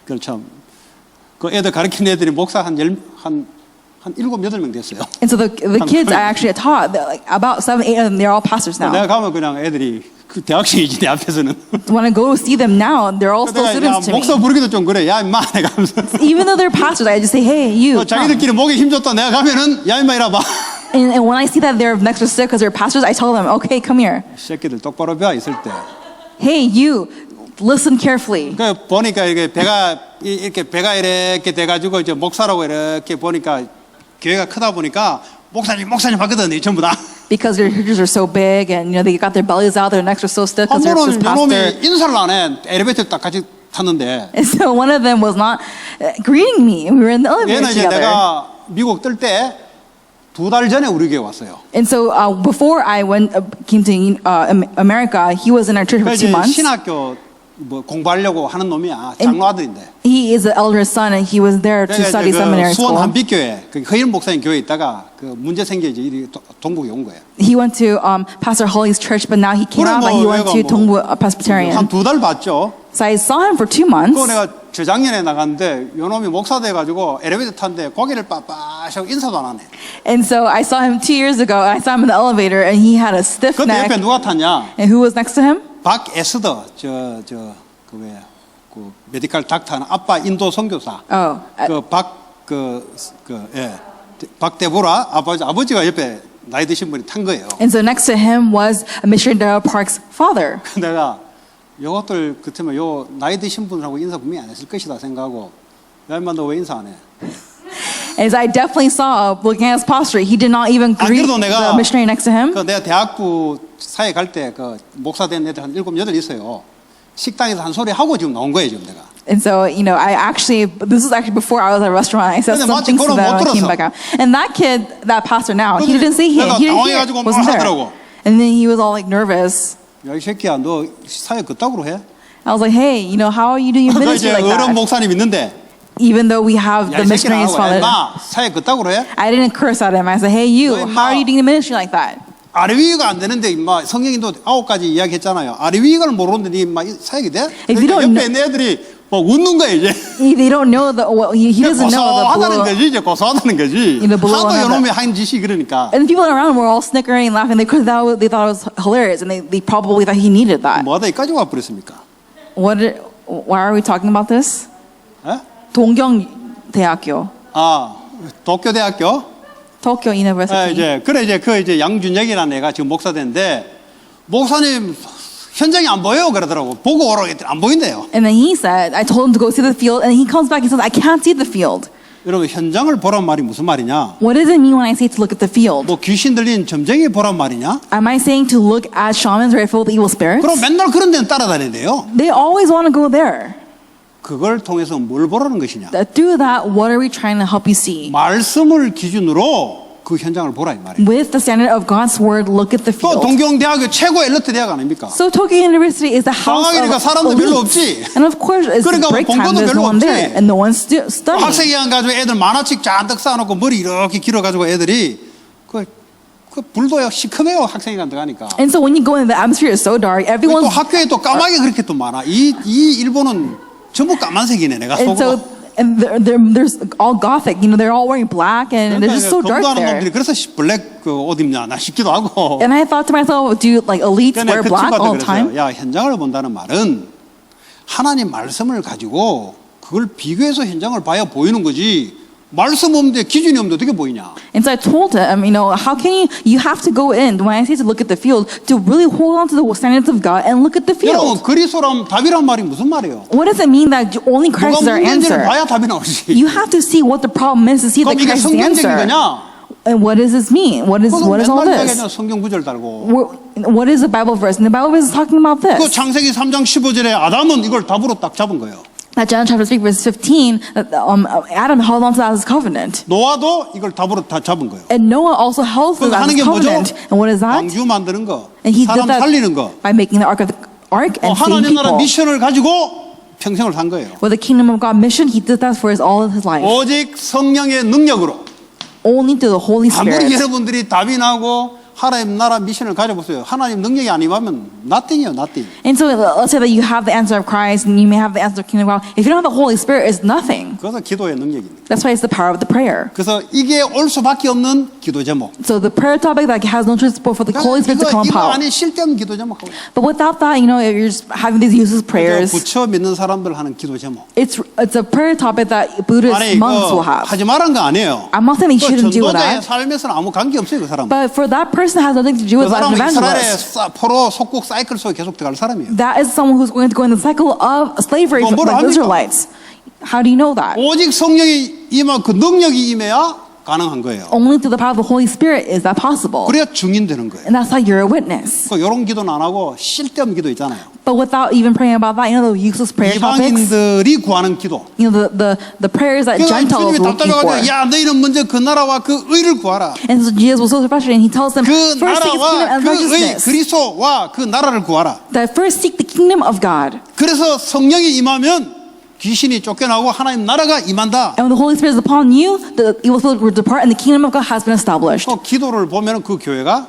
그렇죠. 그 애들 가르친 애들이 목사 한 7, 8명 됐어요. And so the kids I actually taught, like about 7, 8 of them, they're all pastors now. 내가 가면 그냥 애들이 그 대학생이지 내 앞에서는. When I go see them now, they're all still 내가 students to me. 목사 부르기도 좀 그래. 야 임마 내가 하면서. Even though they're pastors, I just say, hey, you. come. 자기들끼리 목에 힘줬다 내가 가면은 야 임마 이라 봐. And when I see that they're next to sick because they're pastors, I tell them, okay, come here. 새끼들 똑바로 봐 있을 때. Hey, you, listen carefully. 그 보니까 이게 배가 이렇게 돼가지고 이제 목사라고 이렇게 보니까 교회가 크다 보니까 목사님 하거든 전부 다. Because their churches are so big and they got their bellies out, their necks are so stiff 한 because they're this 번은 pastor. 요놈이 인사를 안 해. 엘리베이터 딱 같이 탔는데. And so one of them was not greeting me. We were in the elevator 얘는 이제 together. 내가 미국 뜰 때 2달 전에 우리 교회 왔어요. And so before I came to America, he was in our church for 2 months. 신학교 뭐 공부하려고 하는 놈이야. 장로 아들인데. He is the elder son, and he was there to study seminary 수원 school. 한빛교회 그 허일 목사님 교회에 있다가 그 문제 생겨지 이리 동북에 온 거예요. He went to Pastor Holly's church, but now he came out, but he went to Dongbu Presbyterian. 한 2달 봤죠. So I saw him for 2 months. 그 내가 저작년에 나갔는데 요놈이 목사 돼가지고 엘리베이터 탔는데 고개를 빠빠하고 인사도 안 하네. And so I saw him 2 years ago. I saw him in the elevator, and he had a stiff 그때 neck. 옆에 누가 탔냐? And who was next to him? 박에스더 그 메디컬 닥터는 아빠 인도 선교사. Oh, 박대보라 아버지가 옆에 나이 드신 분이 탄 거예요. and so next to him was Missionary Darrell Park's father. 내가 요것들 같으면 요 나이 드신 분하고 인사 분명히 안 했을 것이다 생각하고 야 인마 너 왜 인사 안 해? As I definitely saw, looking at his posture, he did not even greet 그래도 내가 the missionary next to him. 그 내가 대학부 사회 갈 때 그 목사 된 애들 한 7, 8 있어요. 식당에서 한 소리 하고 지금 나온 거예요 지금 내가. And so, this was actually before I was at a restaurant. I said 근데 some 마치 things to 그걸 them 못 and I came 들었어. back out. And that kid, that pastor now, he 근데 didn't say hey, 내가 he didn't hear, 당황해가지고 wasn't 뭘 there. 하더라고. And then he was all like nervous. 야 이 새끼야 너 사회 그따구로 해? I was like, hey, how are you doing your 그 ministry 이제 like 어른 that? 목사님 있는데 Even though we have 야 the 이 새끼야 missionary's father. 마 사회 그따구로 해? I didn't curse at him. I said, hey, you, 너 임마. how are you doing the ministry like that? 아리위가 안 되는데 임마 성경인도 9가지 이야기했잖아요. 아리위가를 모르는데 니 임마 사역이 돼? If you 그러니까 don't 옆에 내 애들이 뭐 웃는 거야 이제. They don't know he doesn't know the 고소하다는 below. 거지 이제 고소하다는 거지. The below 하도 one 요놈이 한 짓이 그러니까. And the people around were all snickering and laughing. They thought it was hilarious, and they probably thought he needed that. 뭐하다 여기까지 와버렸습니까? Why are we talking about this? 에? 동경대학교. 도쿄대학교? Tokyo University. 이제 양준혁이라는 애가 지금 목사 됐는데 목사님 현장이 안 보여요 그러더라고. 보고 오라고 했더니 안 보인대요. And then he said, I told him to go see the field, and he comes back and says, I can't see the field. 여러분 현장을 보란 말이 무슨 말이냐? What does it mean when I say to look at the field? 뭐 귀신 들린 점쟁이 보란 말이냐? Am I saying to look at shamans who are filled with evil spirits? 그럼 맨날 그런 데는 따라다닌대요. They always want to go there. 그걸 통해서 뭘 보라는 것이냐? Through that, what are we trying to help you see? 말씀을 기준으로 그 현장을 보라 이 말이에요. With the standard of God's word, look at the 또 field. 동경대학교 최고 엘리트 대학 아닙니까? So Tokyo University is the house 방학이니까 of 사람도 별로 elites. 없지. And of course, it's 그러니까 break time, 공부도 there's 별로 no one 없지. there, and no one's studying. 학생회관 가지고 애들 만화책 잔뜩 쌓아놓고 머리 이렇게 길어가지고 애들이 그 불도요 시커매요 학생회관 들어가니까. And so when you go in, the atmosphere is so dark. 또 Everyone's 학교에 또 까마귀 그렇게 또 많아. 이 일본은 전부 까만색이네 내가 and so 속으로. and there's all gothic. You know, they're all wearing black, and they're just so dark 공부하는 놈들이 there. 그래서 블랙 그 옷 입냐 나 싶기도 하고. And I thought to myself, do like elites 그러니까 wear 그 black 친구한테 all the time? 그랬어요. 야 현장을 본다는 말은 하나님 말씀을 가지고 그걸 비교해서 현장을 봐야 보이는 거지. 말씀 없는데 기준이 없는데 어떻게 보이냐? And so I told him, you know, how can you have to go in, when I say to look at the field, to really hold on to the standards of God and look at the 여러분 field. 그리스도란 답이란 말이 무슨 말이에요? What does it mean that only 누가 Christ is our 문제인지를 answer? 봐야 답이 나오지. You have to see what the problem is to see that 그럼 이게 Christ is the 성경적인 answer. 거냐? And what does this mean? What is 그건 all 맨날 this? 이야기하냐 성경 구절 달고. What is the Bible verse? And the Bible verse is talking about 그 this. 창세기 3장 15절에 아담은 이걸 답으로 딱 잡은 거예요. That John chapter 3 verse 15, Adam held on to that as covenant. 노아도 이걸 답으로 다 잡은 거예요. And Noah also held to 그거 that 하는 as 게 뭐죠? covenant. And what is that? 왕주 만드는 거, And he 사람 did that 살리는 거. by making the ark and saving 하나님 나라 people. 미션을 가지고 평생을 산 거예요. With the kingdom of God mission, he did that for all of his life. 오직 성령의 능력으로. Only through the Holy 아무리 Spirit. 여러분들이 답이 나고 하나님 나라 미션을 가져보세요. 하나님 능력이 아니면 nothing이에요, nothing. And so let's say that you have the answer of Christ and you may have the answer of kingdom of God. If you don't have the Holy Spirit, it's nothing. 그래서 기도의 능력입니다. That's why it's the power of the prayer. 그래서 이게 올 수밖에 없는 기도 제목. So the prayer topic that has no choice but for the Holy Spirit to come 이거 about. 안에 쓸데없는 기도 제목. But without that, you know, if you're just having these useless prayers, 부처 믿는 사람들 하는 기도 제목. it's a prayer topic that Buddhist 아니 monks 이거 will have. 하지 말란 거 아니에요. I'm not saying they shouldn't do 전도자의 that, 삶에서는 아무 관계 없어요, 그 사람. but for that person has nothing to do 그 with 사람은 an 이스라엘의 evangelist. 포로 속국 사이클 속에 계속 들어갈 사람이에요. That is someone who's going to go in the cycle of slavery 뭐 뭐라 like the 합니까? Israelites. How do you know that? 오직 성령이 임하 그 능력이 임해야 가능한 거예요. Only through the power of the Holy Spirit is that possible. 그래야 증인 되는 거예요. And that's how you're a witness. 그 이런 기도는 안 하고 쓸데없는 기도 있잖아요. But without even praying about that, you know, the useless prayer topics, 이방인들이 구하는 기도. you know, the prayers that 그래서 Gentiles 주님이 were looking for. 답답해가지고 야 너희는 먼저 그 나라와 그 의를 구하라. And so Jesus was so frustrated, and he tells them, 그 first seek his kingdom 나라와 and 그 의 righteousness. 그리스도와 그 나라를 구하라. That first seek the kingdom of God. 그래서 성령이 임하면 귀신이 쫓겨나고 하나님 나라가 임한다. And when the Holy Spirit is upon you, the evil spirit will depart, and the kingdom of God has been established. 또 기도를 보면 그 교회가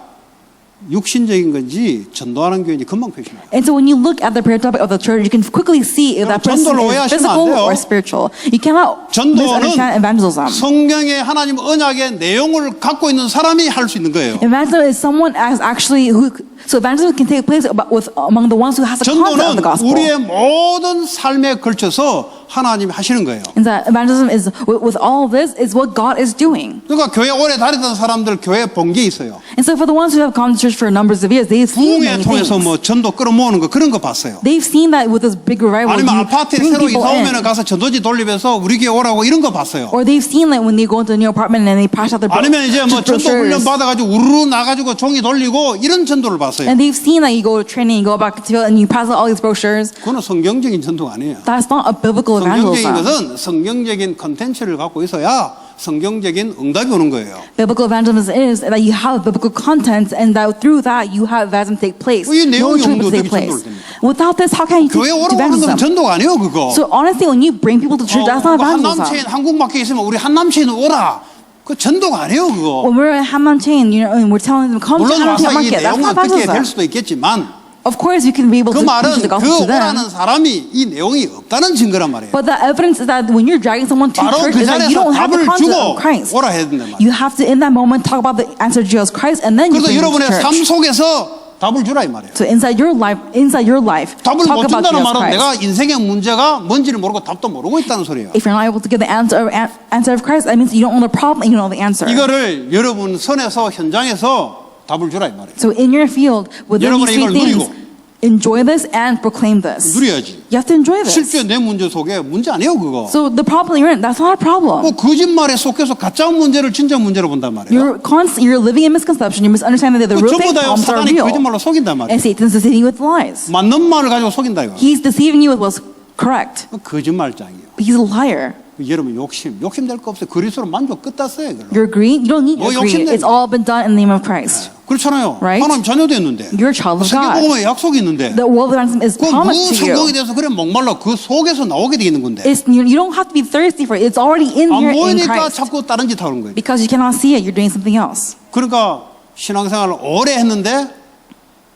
육신적인 건지 전도하는 교회인지 금방 표시나요. And so when you look at the prayer topic of the church, you can quickly see if that person 전도를 is 오해하시면 안 physical 돼요. or spiritual. You cannot 전도는 misunderstand evangelism. 성경의 하나님 언약의 내용을 갖고 있는 사람이 할 수 있는 거예요. Evangelism is someone as actually who. So evangelism can take place among the ones who has the content of 전도는 the gospel. 우리의 모든 삶에 걸쳐서 하나님이 하시는 거예요. And that evangelism is with all of this is what God is doing. 그러니까 교회 오래 다니던 사람들 교회 본 게 있어요. And so for the ones who have come to church for numbers of years, they've seen 부흥회 many 통해서 things. 뭐 전도 끌어모으는 거 그런 거 봤어요. They've seen that with this big revival, 아니면 you 아파트에 bring 새로 people 이사 오면 in. 가서 전도지 돌리면서 우리 교회 오라고 이런 거 봤어요. Or they've seen that when they go into a new apartment and they pass out their 아니면 이제 뭐 전도 훈련 brochures. 받아가지고 우르르 나가지고 종이 돌리고 이런 전도를 봤어요. And they've seen that you go to training, you go back to and you pass out all these brochures. 그거는 성경적인 전도가 아니에요. That's not a biblical 성경적인 evangelism. 것은 성경적인 컨텐츠를 갖고 있어야 성경적인 응답이 오는 거예요. Biblical evangelism is that you have biblical content and that through that you have evangelism take place. 이 내용이 No 없는데 truth will take 어떻게 place. 전도를 됩니까? Without this, how can you 교회 teach 오라고 하는 건 evangelism? 전도가 아니에요, 그거. So honestly, when you bring people to church, that's not 한남체인 evangelism. 한국밖에 있으면 우리 한남체인 오라. 그 전도가 아니에요, 그거. When we're at Hammam Chain, you know, and we're telling them come to 물론 Hammam 와서 Chain 이 Market, that's 내용을 not 듣게 될 evangelism. 수도 있겠지만 Of course, you can be able 그 to preach 말은 the 그 gospel to them. 오라는 사람이 이 내용이 없다는 증거란 말이에요. But the evidence is that when you're dragging someone to 바로 church, 그 is that you 자리에서 don't have the 답을 content 주고 of Christ. 오라 해야 된단 말이에요. You have to, in that moment, talk about the answer of Jesus Christ, and then you 그래서 bring them to 여러분의 삶 church. 속에서 답을 주라 이 말이에요. So inside your life, 답을 talk 못 about 준다는 Jesus 말은 Christ. 내가 인생의 문제가 뭔지를 모르고 답도 모르고 있다는 소리예요. If you're not able to get the answer of Christ, that means you don't know the problem and you don't know the answer. 이거를 여러분 선에서 현장에서 답을 주라 이 말이에요. So in your field, within 여러분은 these three 이걸 things, 누리고. enjoy this and proclaim this. 누려야지. You have to enjoy this. 실제 내 문제 속에 문제 아니에요 그거. So the problem you're in, that's not a problem. 뭐 거짓말에 속해서 가짜 문제를 진짜 문제로 본단 말이에요. You're living in misconception. You're misunderstanding that the 그 real 전부 thing 다 problems are 사단이 real. 거짓말로 속인단 말이에요. And Satan's deceiving you with lies. 맞는 말을 가지고 속인다 이거. He's deceiving you with what's correct. 거짓말장이에요. He's a liar. 여러분 욕심 될 거 없어요. 그리스도로 만족 끝났어요. 이걸로. Your greed, you don't need your 뭐 greed. 욕심내. It's all been done in the name of Christ. 그렇잖아요. Right? 하나님 자녀도 있는데. You're a child of 세계 God. 복음에 약속이 있는데. The world of ransom is 그 promised to 성공에 you. 대해서 그래 목말라 그 속에서 나오게 돼 있는 건데. You don't have to be thirsty for it. It's already in 안 here in 보이니까 Christ. 자꾸 다른 짓 하는 거예요. Because you cannot see it, you're doing something else. 그러니까 신앙생활을 오래 했는데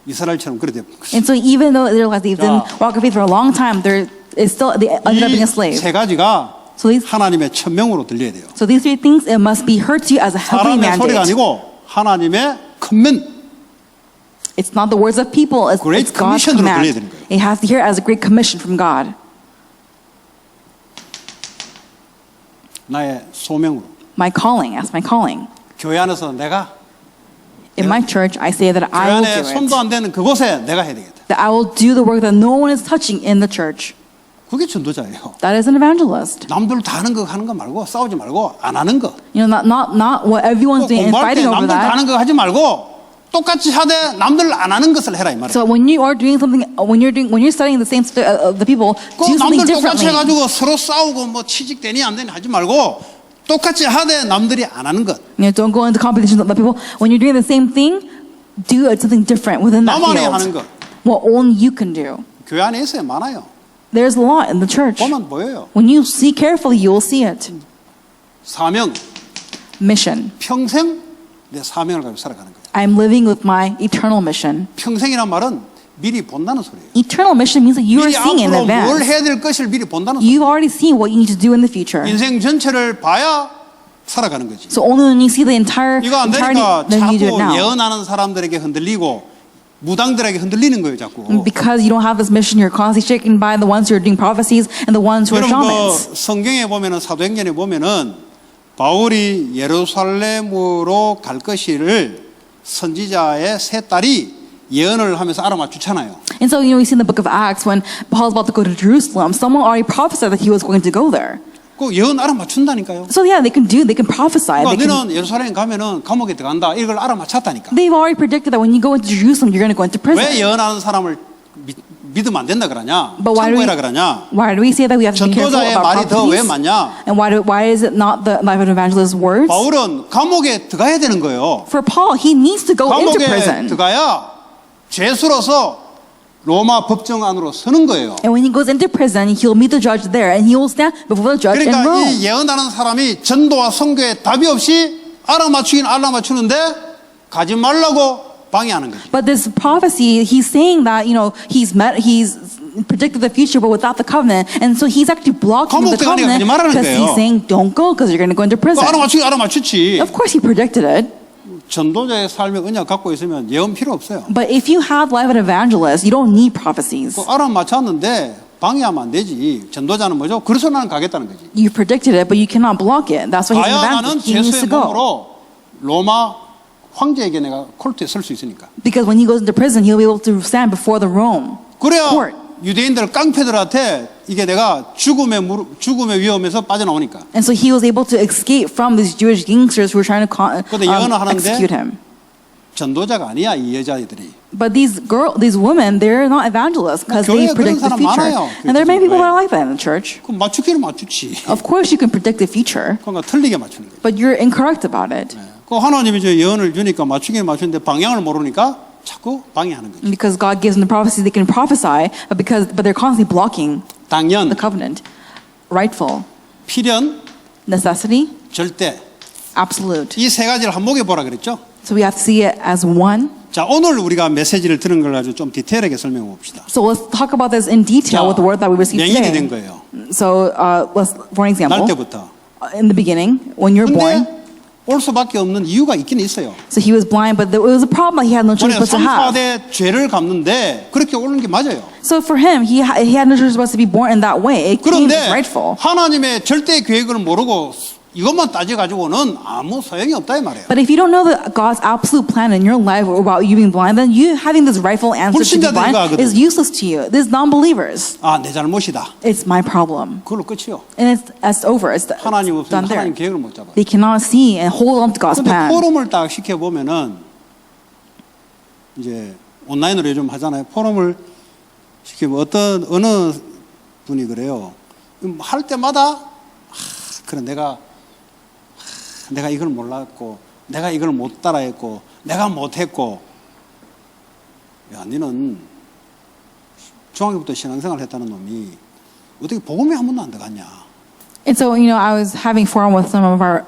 이스라엘처럼 그래 돼요. And so even though they're like they've been 자. walking faith for a long time, they ended up being a slave. 이세 가지가 So these 하나님의 천명으로 들려야 돼요. three things, it must be heard to you as a heavenly 사람의 소리가 mandate. 아니고 하나님의 컨면. It's not the words of people, it's Great God's Commission으로 들려야 command. 되는 거예요. It has to hear as a great commission from God. 나의 소명으로. My calling, as my calling. 교회 안에서 내가 In my church, I say that 교회 I will 안에 do 손도 it. 안 되는 그곳에 내가 해야 되겠다. That I will do the work that no one is touching in the church. 그게 전도자예요. That is an evangelist. 남들 다 하는 거 말고 싸우지 말고 안 하는 거. You know, not what everyone's doing and 공부할 때 fighting over 남들 다 that. 하는 거 하지 말고 똑같이 하되 남들 안 하는 것을 해라 이 말이에요. So when you are doing something, when you're studying the same of the people, 그 do something 남들 똑같이 differently. 해가지고 서로 싸우고 뭐 취직되니 안 되니 하지 말고 똑같이 하되 남들이 안 하는 것. You know, don't go into competition with other people. When you're doing the same thing, do something different within that 나만이 하는 field. 것. What only you can do. 교회 안에 있어요 많아요. There's a lot in the church. 보면 보여요. When you see carefully, you will see it. 사명 Mission. 평생 내 사명을 가지고 살아가는 거예요. I'm living with my eternal mission. 평생이란 말은 미리 본다는 소리예요. Eternal mission means that you are 미리 seeing in 앞으로 뭘 advance. 해야 될 것을 미리 본다는 소리예요. You've already seen what you need to do in the future. 인생 전체를 봐야 살아가는 거지. So only when you see the 이거 안 entirety, 되니까 then you do it 자꾸 now. 예언하는 사람들에게 흔들리고 무당들에게 흔들리는 거예요 자꾸. Because you don't have this mission, you're constantly shaken by the ones who are doing prophecies and the ones who are 여러분 shamans. 그 성경에 보면은 사도행전에 보면은 바울이 예루살렘으로 갈 것을 선지자의 세 딸이 예언을 하면서 알아맞추잖아요. And so, we see in the book of Acts when Paul's about to go to Jerusalem, someone already prophesied that he was going to go there. 그 예언 알아맞춘다니까요. So yeah, they can prophesy. 그러니까 They 너는 예루살렘 가면은 감옥에 들어간다. 이걸 알아맞췄다니까. they've already predicted that when you go into Jerusalem, you're going to go into prison. 왜 예언하는 사람을 믿으면 안 된다 그러냐? But why do we- 참고해라 그러냐? Why do we say that we have to be careful 전도자의 about 말이 더 왜 prophecies? 맞냐? And why is it not the life of an evangelist's words? 바울은 감옥에 들어가야 되는 거예요. For Paul, he needs to go into 감옥에 prison. 들어가야 죄수로서 로마 법정 안으로 서는 거예요. And when he goes into prison, he'll meet the judge there, and he will stand before the judge in 그러니까 Rome. 이 예언하는 사람이 전도와 선교에 답이 없이 알아맞추긴 알아맞추는데 가지 말라고 방해하는 거죠. But this prophecy, he's saying that, he's predicted the future, but without the covenant. And so he's actually blocking the 감옥 들어가니까 covenant 가지 말라는 because 거예요. he's saying, don't go because you're going to go into 그 prison. 알아맞추긴 알아맞추지. Of course, he predicted it. 전도자의 삶의 언약 갖고 있으면 예언 필요 없어요. But if you have life of an evangelist, you don't need prophecies. 그 알아맞혔는데 방해하면 안 되지. 전도자는 뭐죠? 그래서 나는 가겠다는 거지. You predicted it, but you cannot block it. That's why he's an 가야 나는 evangelist. He needs 죄수의 to go. 몸으로 로마 황제에게 내가 콜트에 설 수 있으니까. Because when he goes into prison, he'll be able to stand before the Rome 그래야 court. 유대인들 깡패들한테 이게 내가 죽음의 위험에서 빠져나오니까. And so he was able to escape from these Jewish gangsters who were trying to 근데 예언을 하는데 execute him. 전도자가 아니야 이 여자애들이. But these women, they're not evangelists because they 교회에 predict the 그런 사람 future. 많아요. And there are many people that are like that in the church. 그럼 맞추기는 맞추지. Of course, you can predict the future, 그러니까 틀리게 맞추는 거예요. but you're incorrect about it. 그 하나님이 저 예언을 주니까 맞추기는 맞추는데 방향을 모르니까 자꾸 방해하는 거죠. Because God gives them the prophecy, they can prophesy, but they're constantly blocking 당연, the covenant. Rightful, 필연, necessity, 절대. absolute. 이 세 가지를 한목에 보라 그랬죠. So we have to see it as one. 자, 오늘 우리가 메시지를 들은 걸 가지고 좀 디테일하게 설명해 봅시다. So let's talk about this in detail with the word that we received 명인이 된 today. 거예요. So for an 날 example, 때부터. in the beginning, when you're born, 근데 올 수밖에 없는 이유가 있긴 있어요. So he was blind, but it was a problem that he had no choice 원래 but to 3, have. 4대 죄를 갚는데 그렇게 오는 게 맞아요. So for him, he had no choice but to be born in that way. It came 그런데 as rightful. 하나님의 절대 계획을 모르고 이것만 따져가지고는 아무 소용이 없다 이 말이에요. But if you don't know God's absolute plan in your life about you being blind, then you having this rightful answer to be 불신자들이 blind 하거든. is useless to you. This is non-believers. 아, 내 잘못이다. It's my problem. 그걸로 끝이요. And it's over. It's 하나님 done 없으면 there. 하나님 계획을 못 잡아요. They cannot see and hold on to God's 근데 plan. 포럼을 딱 시켜보면은 이제 온라인으로 요즘 하잖아요. 포럼을 시키면 어느 분이 그래요. 할 때마다 그래 내가 이걸 몰랐고 내가 이걸 못 따라했고 내가 못했고 야 니는 중학교부터 신앙생활 했다는 놈이 어떻게 복음에 한 번도 안 들어갔냐. And so, I was having forum with some of our,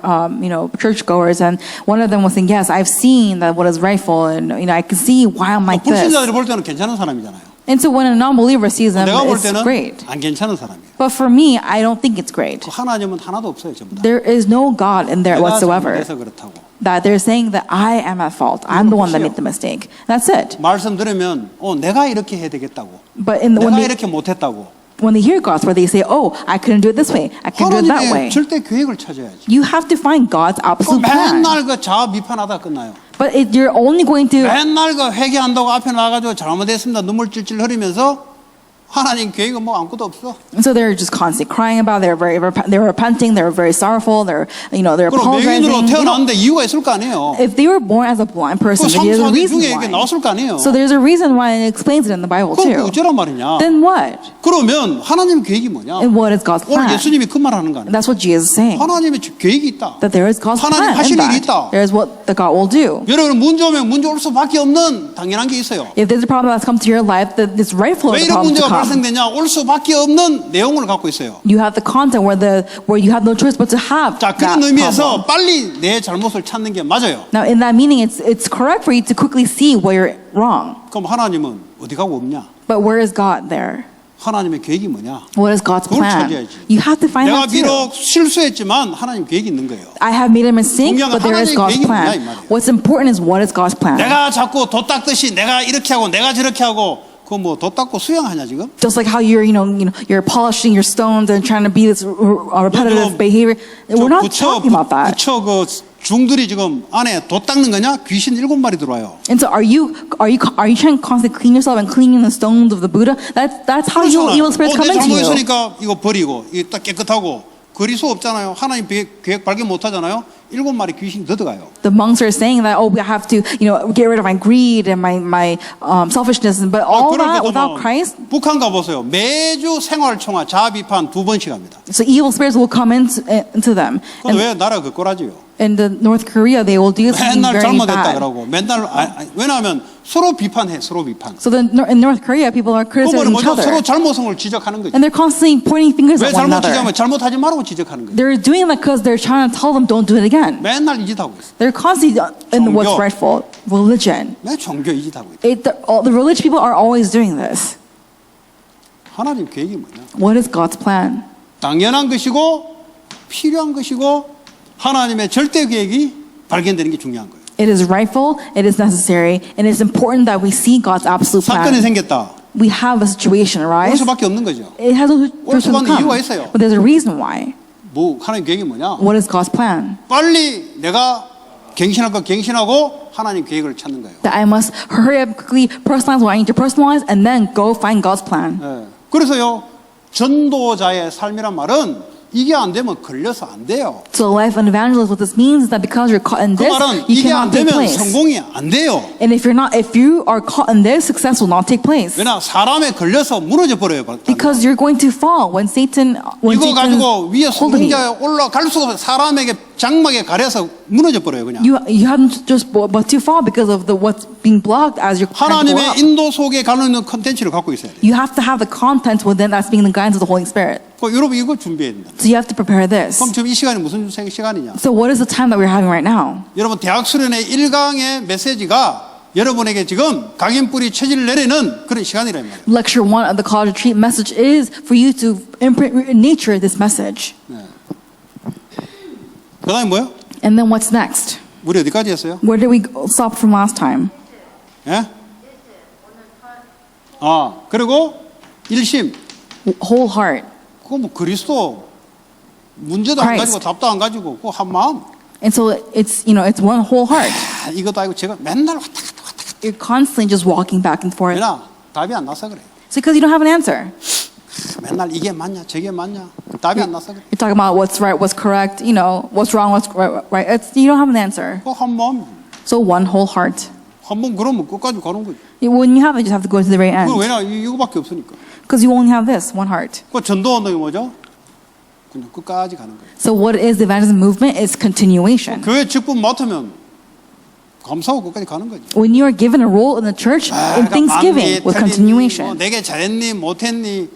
churchgoers, and one of them was saying, yes, I've seen that what is rightful, and, I can see why I'm like this. 불신자들이 볼 때는 괜찮은 사람이잖아요. And so when a non-believer sees them, 내가 볼 it's 때는 great. 안 괜찮은 사람이에요. But for me, I don't think it's great. 그 하나님은 하나도 없어요, 전부 다. There is no God in there 내가 whatsoever. 잘못해서 그렇다고. That they're saying that I am at fault. I'm the one that 끝이에요. made the mistake. That's it. 말씀 들으면 내가 이렇게 해야 되겠다고. But 내가 이렇게 못했다고. when they hear God's word, they say, oh, I couldn't do it this way. I couldn't do it that way. 하나님의 절대 계획을 찾아야지. You have to find God's absolute plan. 맨날 그 자아 비판하다 끝나요. But you're only going to 맨날 그 회개한다고 앞에 나가지고 잘못했습니다 눈물 찔찔 흘리면서 하나님 계획은 뭐 아무것도 없어. so they're just constantly crying about it. They're repenting. They're very sorrowful. They're 그럼 apologizing. 맹인으로 태어났는데 이유가 있을 거 아니에요. If they were born as a blind 그 person, there's a 3, 4대 reason 중에 이게 why. 나왔을 거 아니에요. So there's a reason why, and it explains it in the Bible 그럼 too. 어쩌란 말이냐. Then what? 그러면 하나님 계획이 뭐냐. And what is God's 오늘 plan? 예수님이 그 말하는 거 아니에요. That's what Jesus is saying. 하나님의 계획이 있다. That there is God's 하나님 plan. 하실 in 일이 that. 있다. There is what the God will do. 여러분 문제 오면 문제 올 수밖에 없는 당연한 게 있어요. If there's a problem that's come to your life, that it's rightful for 왜 the 이런 problem to 문제가 come. 발생되냐. 올 수밖에 없는 내용을 갖고 있어요. You have the content where you have no choice but to have 자, that 그런 의미에서 problem. 빨리 내 잘못을 찾는 게 맞아요. Now, in that meaning, it's correct for you to quickly see where you're wrong. 그럼 하나님은 어디 가고 없냐? But where is God there? 하나님의 계획이 뭐냐? What is God's 그걸 plan? 찾아야지. You have to find 내가 out too. 비록 실수했지만 하나님 계획이 있는 거예요. I have made a mistake, 중요한 건 but there is 하나님의 God's 계획이 뭐냐, 이 plan. 말이에요. What's important is what is God's plan. 내가 자꾸 도 닦듯이 내가 이렇게 하고 내가 저렇게 하고 그 뭐 도 닦고 수영하냐 지금? Just like how you're polishing your stones and trying to be this repetitive 지금 behavior. We're not talking about that. 부처 그 중들이 지금 안에 도 닦는 거냐? 귀신 7마리 들어와요. And so, are you trying to constantly clean yourself and cleaning the stones of the Buddha? That's how evil spirits come 내 into you. 잘못했으니까 이거 버리고 이거 딱 깨끗하고 그리 수 없잖아요. 하나님 계획 발견 못 하잖아요. 7마리 귀신이 더 들어가요. The monks are saying that, we have to, get rid of my greed and my selfishness, but all that without Christ. 북한 가보세요. 매주 생활총화 자아 비판 2번씩 합니다. So evil spirits will come into them. 근데 왜 나라 그 꼬라지요? In the North Korea, they will do something 맨날 very 잘못했다 bad. 그러고 맨날 왜냐하면 서로 비판해 서로 비판. So in North Korea, people are 그거는 criticizing each 뭐죠? 서로 other. 잘못성을 지적하는 거죠. And they're constantly pointing fingers 왜 at one 잘못 another. 지적하면 잘못하지 말고 지적하는 거예요. They're doing that because they're trying to tell them don't do it again. 맨날 이 짓 하고 있어. They're constantly in what's 종교. rightful. Religion. 매 종교 이 짓 하고 있어. The religious people are always doing this. 하나님 계획이 뭐냐? What is God's plan? 당연한 것이고 필요한 것이고 하나님의 절대 계획이 발견되는 게 중요한 거예요. It is rightful, it is necessary, and it's important that we see God's absolute 사건이 plan. 생겼다. We have a situation 올 arise. 수밖에 없는 거죠. It has no 올 choice but to 수밖에 come. 이유가 있어요. But there's a reason why. 뭐 하나님 계획이 뭐냐? What is God's plan? 빨리 내가 갱신할 거 갱신하고 하나님 계획을 찾는 거예요. That I must hurry up quickly, personalize what I need to personalize, and then go find God's plan. 예. 그래서요 전도자의 삶이란 말은 이게 안 되면 걸려서 안 돼요. So life and evangelism, what this means is that because you're caught in 그 this, 말은 you 이게 안 cannot take 되면 place. 성공이 안 돼요. And if you are caught in this, success will not take place. 왜냐 사람에 걸려서 무너져 버려요. Because you're going to fall when 이거 가지고 위에 holding you. 성공자에 올라갈 수가 없어요. 사람에게 장막에 가려서 무너져 버려요. 그냥. You haven't just but to fall because of what's being blocked as you're trying to go 하나님의 up. 인도 속에 가는 컨텐츠를 갖고 있어야 돼요. You have to have the content within that's being the guidance of the Holy Spirit. 여러분 이거 준비해야 된다. So you have to prepare this. 그럼 지금 이 시간이 무슨 시간이냐? So what is the time that we're having right now? 여러분 대학 수련회 1강의 메시지가 여러분에게 지금 각인뿌리 체질을 내리는 그런 시간이란 말이에요. Lecture 1 of the college retreat message is for you to imprint in nature this message. 그 다음에 뭐요? And then what's next? 우리 어디까지 했어요? Where did we stop from last time? 예? 그리고 일심. Whole heart. 그거 뭐 그리스도 문제도 안 Christ. 가지고 답도 안 가지고 그거 한 마음. And so it's, it's one whole heart. 이것도 아니고 제가 맨날 왔다 갔다. You're constantly just walking back and forth. 왜냐? 답이 안 나서 그래요. It's because you don't have an answer. 맨날 이게 맞냐 저게 맞냐 답이 안 나서 그래. You're talking about what's right, what's correct, what's wrong, what's right. You don't have an answer. 그거 한 마음. So one whole heart. 한 번 그러면 끝까지 가는 거지. When you have it, you just have to go to the very 그 end. 왜냐 이거밖에 없으니까. Because you only have this, one heart. 그 전도 운동이 뭐죠? 그냥 끝까지 가는 거예요. So what is the evangelism movement is continuation. 교회 직분 맡으면 감사하고 끝까지 가는 거지. When you are given a role in the church, in thanksgiving with 뭐 continuation. 내게 잘했니 못했니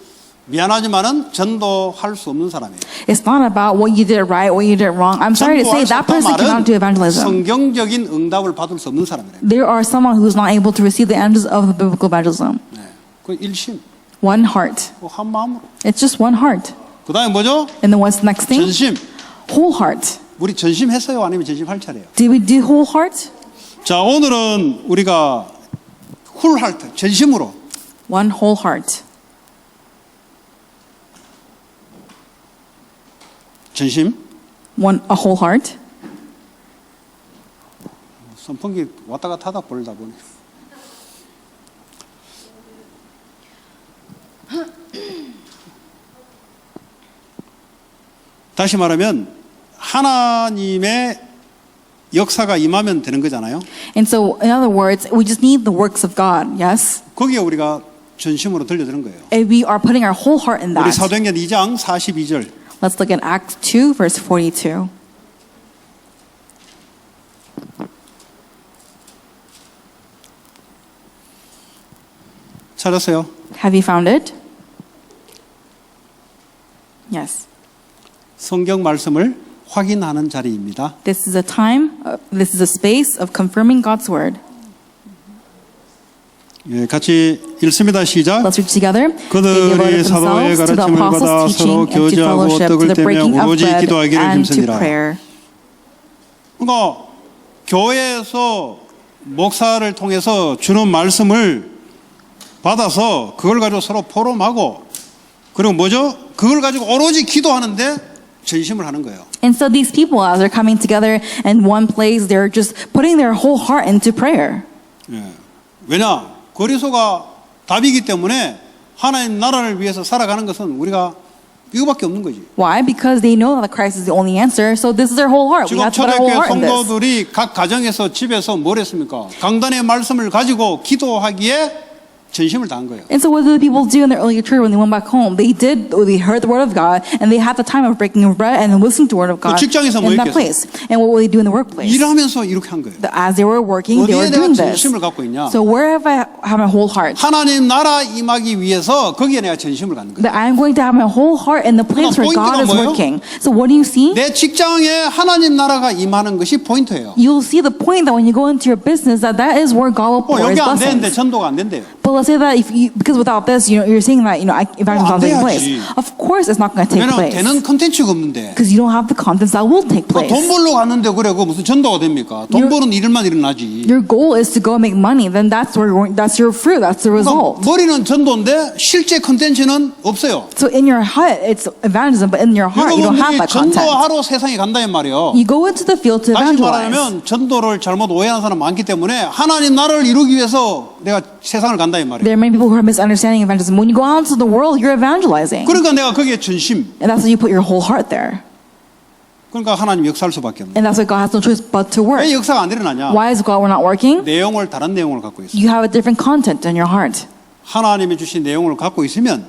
미안하지만은 전도할 수 없는 사람이에요. It's not about what you did right, what you did wrong. I'm sorry to say that person cannot do evangelism. 성경적인 응답을 받을 수 없는 사람이래요. There are someone who is not able to receive the answers of the biblical evangelism. 네. 그 일심, One heart. 한 마음으로. It's just one heart. 그다음에 뭐죠? And then what's the next thing? 전심. Whole heart. 우리 전심했어요? 아니면 전심할 차례예요? Did we do whole heart? 자, 오늘은 우리가 훌하트, 전심으로 One whole heart. 전심. A whole heart. 선풍기 왔다 갔다 하다 보려다 보니. 다시 말하면 하나님의 역사가 임하면 되는 거잖아요. And so, in other words, we just need the works of God, yes? 거기에 우리가 전심으로 들려드는 거예요. And we are putting our whole heart in 우리 that. 사도행전 2장 42절. Let's look at Acts 2, verse 42. 찾았어요? Have you found it? Yes. 성경 말씀을 확인하는 자리입니다. This is a time, this is a space of confirming God's word. 예, 같이 읽습니다. 시작. Let's read together. They 그들이 devoted 사도의 themselves to the 가르침을 받아 apostles' 서로 teaching and to 교제하고 fellowship, to 떡을 the 떼며 breaking of 오로지 bread 기도하기를 and to 힘쓰니라. prayer. 그러니까 교회에서 목사를 통해서 주는 말씀을 받아서 그걸 가지고 서로 포럼하고 그리고 뭐죠? 그걸 가지고 오로지 기도하는데 전심을 하는 거예요. And so these people, as they're coming together in one place, they're just putting their whole heart into prayer. 예. 왜냐? 그리스도가 답이기 때문에 하나님 나라를 위해서 살아가는 것은 우리가 이거밖에 없는 거지. Why? Because they know that Christ is the only answer. So this is their whole heart. We 지금 have to put our whole 초대교회 heart in this. 성도들이 각 가정에서 집에서 뭘 했습니까? 강단의 말씀을 가지고 기도하기에 전심을 다한 거예요. And so what did the people do in the early church when they went back home? They heard the word of God, and they had the time of breaking of bread and listening to the word of God 직장에서 뭐 in that 했겠어요? place. And what would they do in the workplace? 일하면서 이렇게 한 거예요. As they were working, they were 어디에 내가 doing this. 전심을 갖고 있냐? So where have I have my whole heart? 하나님 나라 임하기 위해서 거기에 내가 전심을 갖는 거예요. That I'm going to have my whole heart in the place where God is 뭐예요? working. So what do you see? 내 직장에 하나님 나라가 임하는 것이 포인트예요. You'll see the point that when you go into your business, that is where God will pour 여기 His 안 되는데 blessings. 전도가 안 된대요. But let's say that because without this, you're saying that evangelism is not taking place. 돼야지. Of course, it's not going to take 왜냐면 place 되는 컨텐츠가 없는데. because you don't have the contents that will take place. 돈 벌러 갔는데 그래 그 무슨 전도가 됩니까? 돈 버는 일만 일어나지. Your goal is to go and make money. Then that's your fruit. That's the 그러니까 result. 머리는 전도인데 실제 컨텐츠는 없어요. So in your heart, it's evangelism, but in your heart, you don't have 여러분들이 that content. 전도하러 세상에 간다는 말이요. You go into the field to 다시 evangelize. 말하면 전도를 잘못 오해하는 사람 많기 때문에 하나님 나라를 이루기 위해서 내가 세상을 간다는 말이에요. There are many people who are misunderstanding evangelism. When you go out into the world, you're evangelizing. 그러니까 내가 거기에 전심. And that's why you put your whole heart there. 그러니까 하나님 역사할 수밖에 없는. And that's why God has no choice but to work. 왜 역사가 안 일어나냐? Why is God not working? 내용을 다른 내용을 갖고 있어요. You have a different content in your heart. 하나님이 주신 내용을 갖고 있으면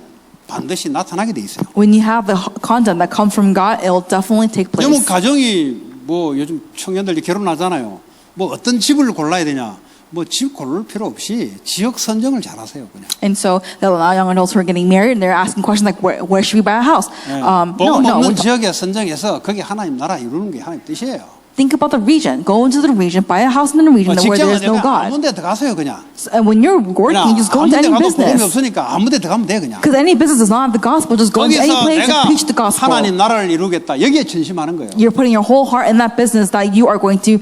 반드시 나타나게 돼 있어요. When you have the content that comes from God, it will definitely take place. 요즘 가정이 뭐 요즘 청년들이 결혼하잖아요. 뭐 어떤 집을 골라야 되냐? 뭐 집 고를 필요 없이 지역 선정을 잘하세요 그냥. And so there are a lot of young adults who are getting married and they're asking questions like, where should we buy a house? 복음 없는 No. 지역에 선정해서 거기 하나님 나라 이루는 게 하나님 뜻이에요. think about the region. Go into the region, buy a house in the region where there 직장은 is no 내가 God. 아무 데 들어가세요 그냥. And when you're working, 그냥 you just go 아무 into 데 any 가도 복음이 business. 없으니까 아무 데 들어가면 돼 그냥. Because any business is not the gospel. Just go into any 거기서 place 내가 and preach the gospel. 하나님 나라를 이루겠다 여기에 전심하는 거예요. You're putting your whole heart in that business that you are going to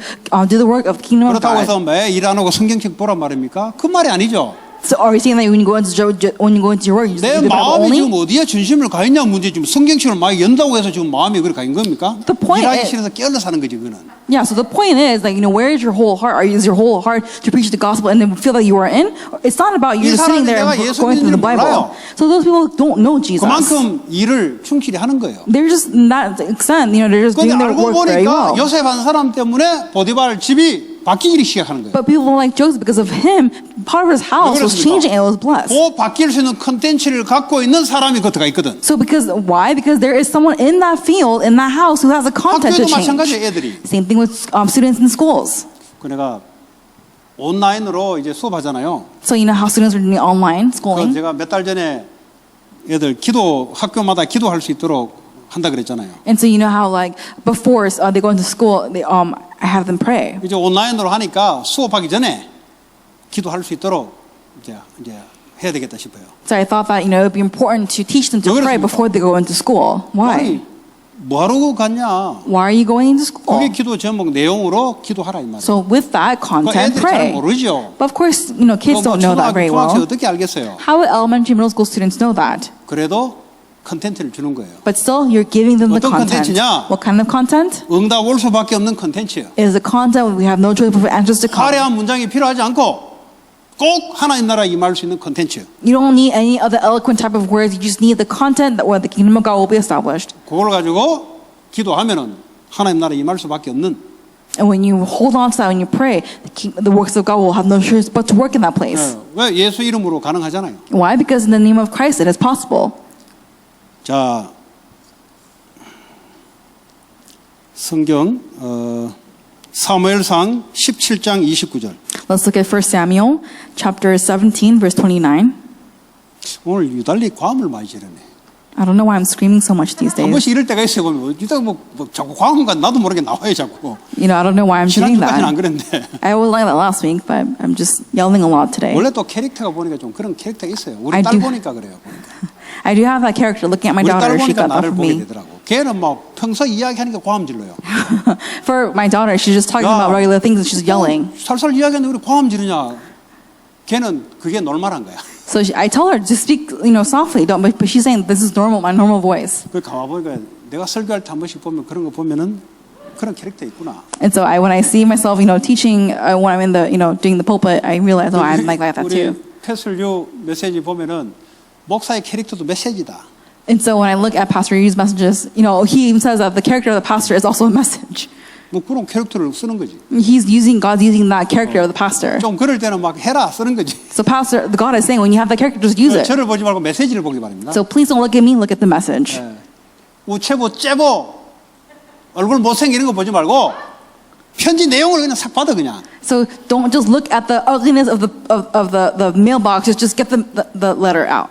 do the work of the kingdom of 그렇다고 God. 해서 매 일 안 하고 성경책 보란 말입니까? 그 말이 아니죠. So are you saying that when you go into your work, you 내 do the Bible 마음이 only? 지금 어디에 중심을 가 있냐 문제 지금 성경책을 많이 연다고 해서 지금 마음이 그렇게 가 있는 겁니까? The point 일하기 is- 싫어서 깨어러 사는 거지 그거는. Yeah, so the point is, like, where is your whole heart? Is your whole heart to preach the gospel and then feel that you are in? It's not about you 이 just sitting there 사람이 and 내가 예수 going through the 믿는지 Bible. 몰라요. So those people don't know Jesus. 그만큼 일을 충실히 하는 거예요. They're just in that extent, they're just 그런데 doing their 알고 work very 보니까 well. 요셉 한 사람 때문에 보디발 집이 바뀌기 시작하는 거예요. But people don't like Joseph because of him. Potiphar's house was changing and it was blessed. 그 바뀔 수 있는 컨텐츠를 갖고 있는 사람이 그 들어가 있거든. So because there is someone in that field, in that house who has a content to 학교도 change. 마찬가지예요, 애들이. Same thing with students in schools. 그 내가 온라인으로 이제 수업하잖아요. So you know how students are doing online 그 schooling. 제가 몇 달 전에 애들 기도 학교마다 기도할 수 있도록 한다 그랬잖아요. And so you know how like before they go into school, I have them pray. 이제 온라인으로 하니까 수업하기 전에 기도할 수 있도록 이제 해야 되겠다 싶어요. So I thought that it would be important to teach them to 왜 pray 그렇습니까? before they go into school. Why? 아니, 뭐하러 갔냐? Why are you going into 그게 school? 기도 제목 내용으로 기도하라 이 말이에요. So with that 그 content, 애들이 잘 pray. 모르죠. But of course, kids don't know that very 중학생 well. 어떻게 알겠어요? How will elementary, middle school students know that? 그래도 컨텐츠를 주는 거예요. But still, you're giving them the 어떤 content. 컨텐츠냐? What kind of content? 응답 올 수밖에 없는 컨텐츠예요. It is a content we have no choice but for answers to come. 화려한 문장이 필요하지 않고 꼭 하나님 나라 임할 수 있는 컨텐츠. You don't need any other eloquent type of words. You just need the content that where the kingdom of God will be established. 그걸 가지고 기도하면은 하나님 나라 임할 수밖에 없는. And when you hold on to that, when you pray, the works of God will have no choice but to work in that place. 왜 예수 이름으로 가능하잖아요. Why? Because in the name of Christ, it is possible. 자, 성경 사무엘상 17장 29절. Let's look at 1 Samuel chapter 17, verse 29. 오늘 유달리 과음을 많이 지르네. I don't know why I'm screaming so much these 한 days. 번씩 이럴 때가 있어요. 보면 유달 뭐 자꾸 과음가 나도 모르게 나와요 자꾸. I don't know why I'm doing 지난주까지는 안 that. 그랬는데. I was like that last week, but I'm just yelling a lot today. 원래 또 캐릭터가 보니까 좀 그런 캐릭터가 있어요. 우리 I 딸 do. 보니까 그래요. 보니까. I do have that character. Looking at my 우리 딸 daughter, she 보니까 got that 나를 from 보게 me. 되더라고. 걔는 막 평소 이야기하니까 과음 질러요. For my daughter, she's just talking 야, about regular things and she's yelling. 살살 이야기하는데 왜 과음 지르냐. 걔는 그게 놀만한 거야. So I tell her to speak, softly. But she's saying this is normal, my normal voice. 그 가만보니까 내가 설교할 때 한 번씩 보면 그런 거 보면은 그런 캐릭터 있구나. And so when I see myself, teaching when I'm in the, doing the pulpit, I realize, oh, I'm like that 우리 too. 패슬류 메시지 보면은 목사의 캐릭터도 메시지다. And so when I look at Pastor Yu's messages, he even says that the character of the pastor is also a message. 뭐 그런 캐릭터를 쓰는 거지. God's using that character of the pastor. 좀 그럴 때는 막 해라 쓰는 거지. So God is saying, when you have that character, just use it. 저를 보지 말고 메시지를 보기 바랍니다. So please don't look at me, look at the message. 우체부 째보 얼굴 못생기는 거 보지 말고 편지 내용을 그냥 싹 받아 그냥. So don't just look at the ugliness of the mailbox, just get the letter out.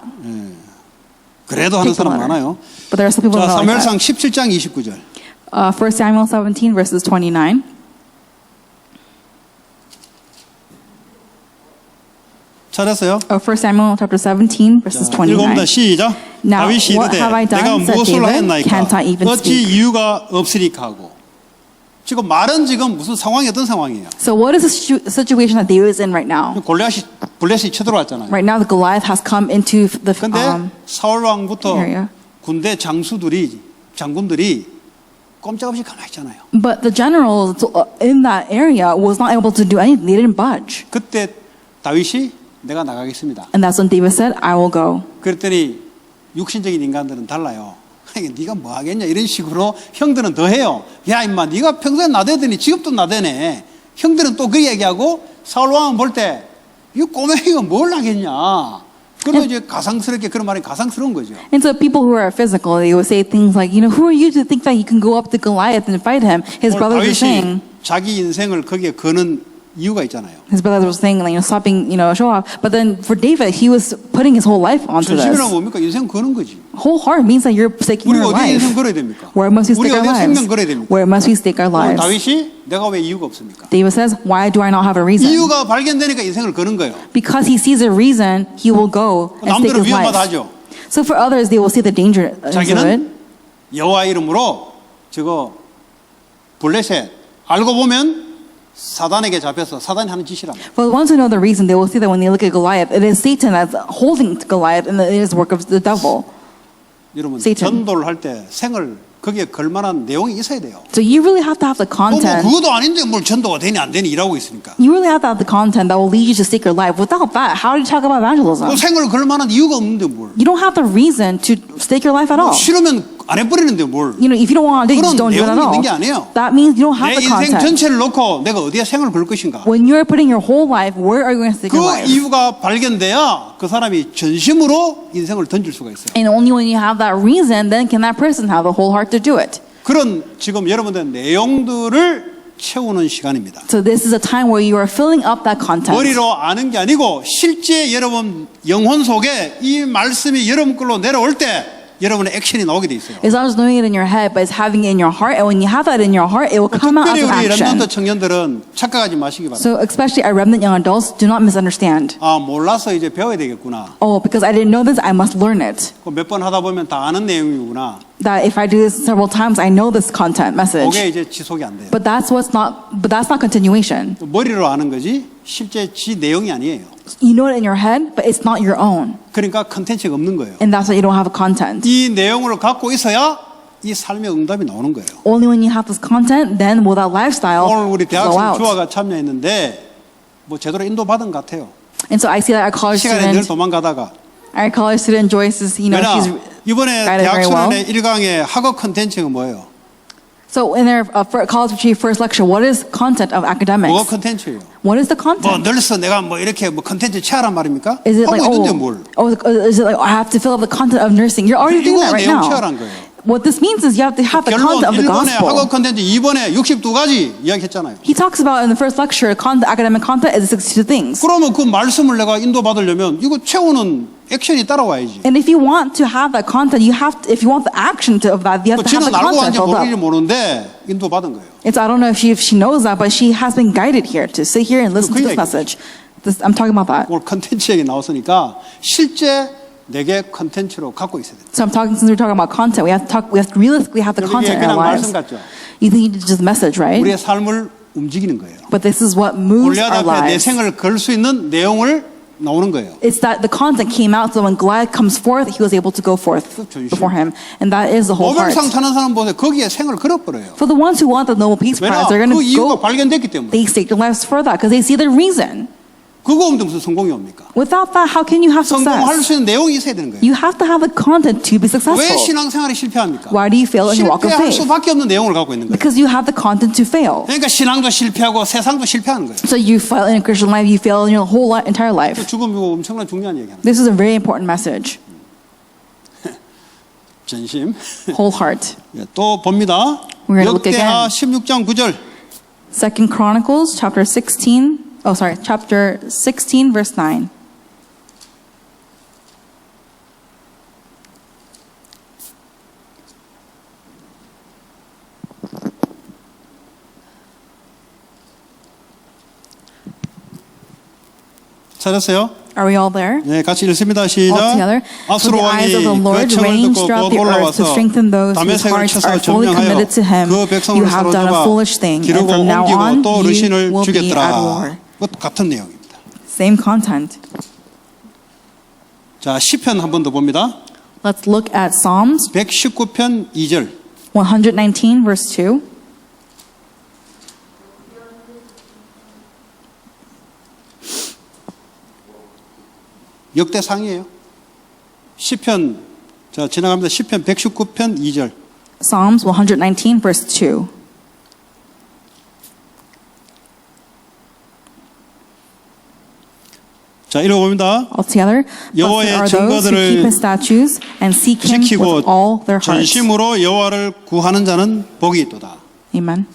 그래도 하는 Take the 사람 letter. 많아요. But there are some people 자, who don't like that. 사무엘상 17장 29절. 1 Samuel 17, verses 29. 찾았어요? 1 Samuel chapter 17, verses 자, 읽어봅니다. 29. 시작. Now, 다윗이 what 이르되 have I done, 내가 said 무엇을 David? 하였나이까 Can't I even 어찌 speak? 이유가 없으리까 하고. 지금 말은 지금 무슨 상황이 어떤 상황이에요? So what is the situation that David is in right now? 골리앗이 블레셋이 쳐들어왔잖아요. Right now, the Goliath has come into the 근데 사울 왕부터 area. 군대 장군들이 꼼짝없이 가만히 있잖아요. But the generals in that area was not able to do anything. They didn't budge. 그때 다윗이 내가 나가겠습니다. And that's when David said, I will go. 그랬더니 육신적인 인간들은 달라요. 네가 뭐 하겠냐 이런 식으로 형들은 더 해요. 야 임마 네가 평소에 나대더니 지금도 나대네. 형들은 또 그 얘기하고 사울 왕은 볼 때 이 꼬맹이가 뭘 하겠냐. 그리고 이제 가상스럽게 그런 말이 가상스러운 거죠. And so people who are physical, they would say things like, who are you to think that you can go up to Goliath and fight him? His brothers are saying. 자기 인생을 거기에 거는 이유가 있잖아요. His brothers were saying, like, stop being, show off. But then for David, he was putting his whole life onto this. 전심이란 뭡니까? 인생 거는 거지. Whole heart means that you're staking 우리가 your 어디에 life. 인생 걸어야 됩니까? Where must we 우리 stake our 어디에 lives? 생명 걸어야 됩니까? Where must we stake our 오늘 lives? 다윗이 내가 왜 이유가 없습니까? David says, why do I not have a reason? 이유가 발견되니까 인생을 거는 거예요. Because he sees a reason, he will go and stake 남들은 his life. 위험하다 하죠. So for others, they will see the danger of it. 자기는 여호와 이름으로 저거 블레셋 알고 보면 사단에게 잡혀서 사단이 하는 짓이랍니다. For the ones who know the reason, they will see that when they look at Goliath, it is Satan that's holding Goliath, and it is work of the devil. 여러분 Satan. 전도를 할 때 생을 거기에 걸만한 내용이 있어야 돼요. So you really have to have the 뭐 content. 그것도 아닌데 뭘 전도가 되니 안 되니 일하고 있으니까. You really have to have the content that will lead you to stake your life. Without that, how do you talk about evangelism? 그 생을 걸만한 이유가 없는데 뭘. You don't have the reason to stake your life at all. 싫으면 안 해버리는데 뭘. If you don't want to do it, you just 그런 don't do it at 내용이 all. 있는 게 아니에요. That means you don't 내 have the 인생 content. 전체를 놓고 내가 어디에 생을 걸 것인가. When you're putting your whole life, where are you going to stake 그 your life? 이유가 발견돼야 그 사람이 전심으로 인생을 던질 수가 있어요. And only when you have that reason, then can that person have the whole heart to do it. 그런 지금 여러분들 내용들을 채우는 시간입니다. So this is a time where you are filling up that content. 머리로 아는 게 아니고 실제 여러분 영혼 속에 이 말씀이 여러분 걸로 내려올 때 여러분의 액션이 나오게 돼 있어요. It's not just knowing it in your head, but it's having it in your heart. And when you have that in your heart, it will come out as 특별히 an 우리 action. 렘넌트 청년들은 착각하지 마시기 바랍니다. So especially our remnant young adults, do not misunderstand. 아 몰라서 이제 배워야 되겠구나. Oh, because I didn't know this, I must learn it. 몇 번 하다 보면 다 아는 내용이구나. That if I do this several times, I know this content message. 그게 이제 지속이 안 돼요. But that's not continuation. 머리로 아는 거지 실제 지 내용이 아니에요. You know it in your head, but it's not your own. 그러니까 컨텐츠가 없는 거예요. And that's why you don't have a content. 이 내용을 갖고 있어야 이 삶의 응답이 나오는 거예요. Only when you have this content, then will that lifestyle 오늘 우리 flow 대학생 out. 주화가 참여했는데 뭐 제대로 인도받은 것 같아요. And so I see that our college 시간에 늘 student, 도망가다가 Joyce is, 왜냐 she's 이번에 guided 대학 very well. 수련회 1강의 학업 컨텐츠가 뭐예요? So in their college retreat first lecture, what is content of 뭐가 academics? 컨텐츠예요? What is the 뭐 content? 늘서 내가 뭐 이렇게 뭐 컨텐츠 채하란 말입니까? Is it 하고 like 있는데 뭘? is it like I have to fill up the content of nursing? You're already doing 이거 that right 내용 now. 채하란 거예요. What this means is you have to have the 결론 content of the 1번에 gospel. 학업 컨텐츠 2번에 62가지 이야기했잖아요. He talks about in the first lecture, academic content is 62 things. 그러면 그 말씀을 내가 인도받으려면 이거 채우는 액션이 따라와야지. And if you want to have that content, if you want the action of that, you have to have 지는 the 알고 content 한지 filled 모르는지 up. 모르는데 인도받은 거예요. It's I don't know if she knows that, but she has been guided here to sit here and listen to 그 this 얘기죠. message. I'm talking about that. 오늘 컨텐츠 얘기 나왔으니까 실제 내게 컨텐츠로 갖고 있어야 돼요. So since we're talking about content, we have to realistically have the 이게 content in our 그냥 lives. 말씀 같죠? You think it's just message, right? 우리의 삶을 움직이는 거예요. But this is what moves 골리앗 our 앞에 내 lives. 생을 걸 수 있는 내용을 나오는 거예요. It's that the content came out, so when Goliath comes forth, he was able to go forth 전심. before him. And that is the whole heart. 노벨상 타는 사람 보세요. 거기에 생을 걸어버려요. For the ones who want the Nobel Peace 왜냐? Prize, they're going 그 to 이유가 go, 발견됐기 때문에. they stake their lives for that because they see the reason. 그거 없는데 무슨 성공이 옵니까? Without that, how can you have 성공할 success? 수 있는 내용이 있어야 되는 거예요. You have to have the content to be 왜 successful. 신앙생활이 실패합니까? Why do you fail in your walk of 실패할 faith? 수밖에 없는 내용을 갖고 있는 거예요. Because you have the content to fail. 그러니까 신앙도 실패하고 세상도 실패하는 거예요. So you fail in a Christian life, you fail in your whole entire life. 죽음 이거 엄청난 중요한 얘기합니다. This is a very important message. 전심. Whole heart. 또 봅니다. We're gonna look 역대하 again. 16장 9절. Second Chronicles chapter 16, chapter 16 verse 9. 찾았어요? Are we all there? 네, 같이 읽습니다. All 시작. together. So 아수르 the eyes 왕이 of the 그 Lord 청을 reigns 듣고 throughout 곧 the earth to 올라와서 strengthen those whose 다메섹을 hearts 쳐서 are fully 점령하여 committed to him. 그 백성을 You have done a 사로잡아 foolish thing, and 기르고 from now 옮기고 on 또 you 르신을 will be at 죽였더라. war. 그것 같은 내용입니다. Same content. 자, 시편 한 번 더 봅니다. Let's look at Psalms 119편 2절. 119 verse 2. 역대상이에요. 시편 자, 지나갑니다. 시편 119편 2절. Psalms 119 verse 2. 자, 읽어봅니다. Altogether, 여호와의 blessed are those who keep his statutes and seek him 지키고 with all their hearts. 전심으로 여호와를 구하는 자는 복이 있도다. Amen.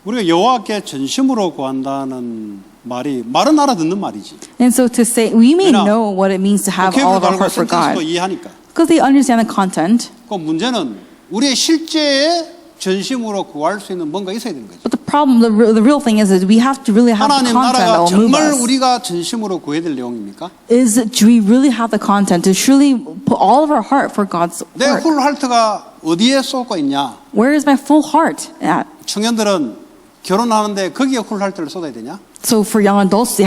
우리가 여호와께 전심으로 구한다는 말은 알아듣는 말이지. And so to say, we may 왜냐? know what it means to have all 오케이로 of our 달고 heart for 센텐스도 God. 이해하니까. Because they understand the content. 그 문제는 우리의 실제의 전심으로 구할 수 있는 뭔가 있어야 되는 거지. But the problem, the real thing is we have to really have the 하나님 content that 나라가 will move 정말 us. 우리가 전심으로 구해야 될 내용입니까? Do we really have the content to truly put all of our heart for God's 내 work? 훌할트가 어디에 쏟고 있냐? Where is my full heart at? 청년들은 결혼하는데 거기에 훌할트를 쏟아야 되냐? So for young adults, do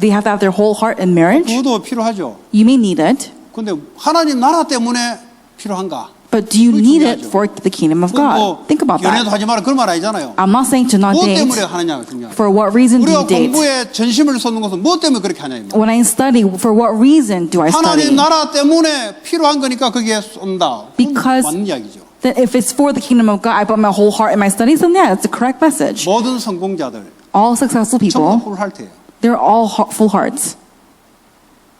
they have to have their whole heart in marriage? 그것도 필요하죠. You may need it, 근데 하나님 나라 때문에 필요한가? but do you 그게 need it 중요하죠. for the kingdom of God? Think about 연애도 that. 하지 마라 그런 말 아니잖아요. I'm not saying to not 무엇 date. 때문에 하느냐가 중요해요. For what reason do 우리가 you date? 공부에 전심을 쏟는 것은 무엇 때문에 그렇게 하냐 이 말이에요. When I study, for what reason do I 하나님 study? 나라 때문에 필요한 거니까 거기에 쏜다. Because- 맞는 이야기죠. That if it's for the kingdom of God, I put my whole heart in my studies, then yeah, it's the correct message. 모든 성공자들 All successful 전부 people, 훌할트예요. they're all full hearts.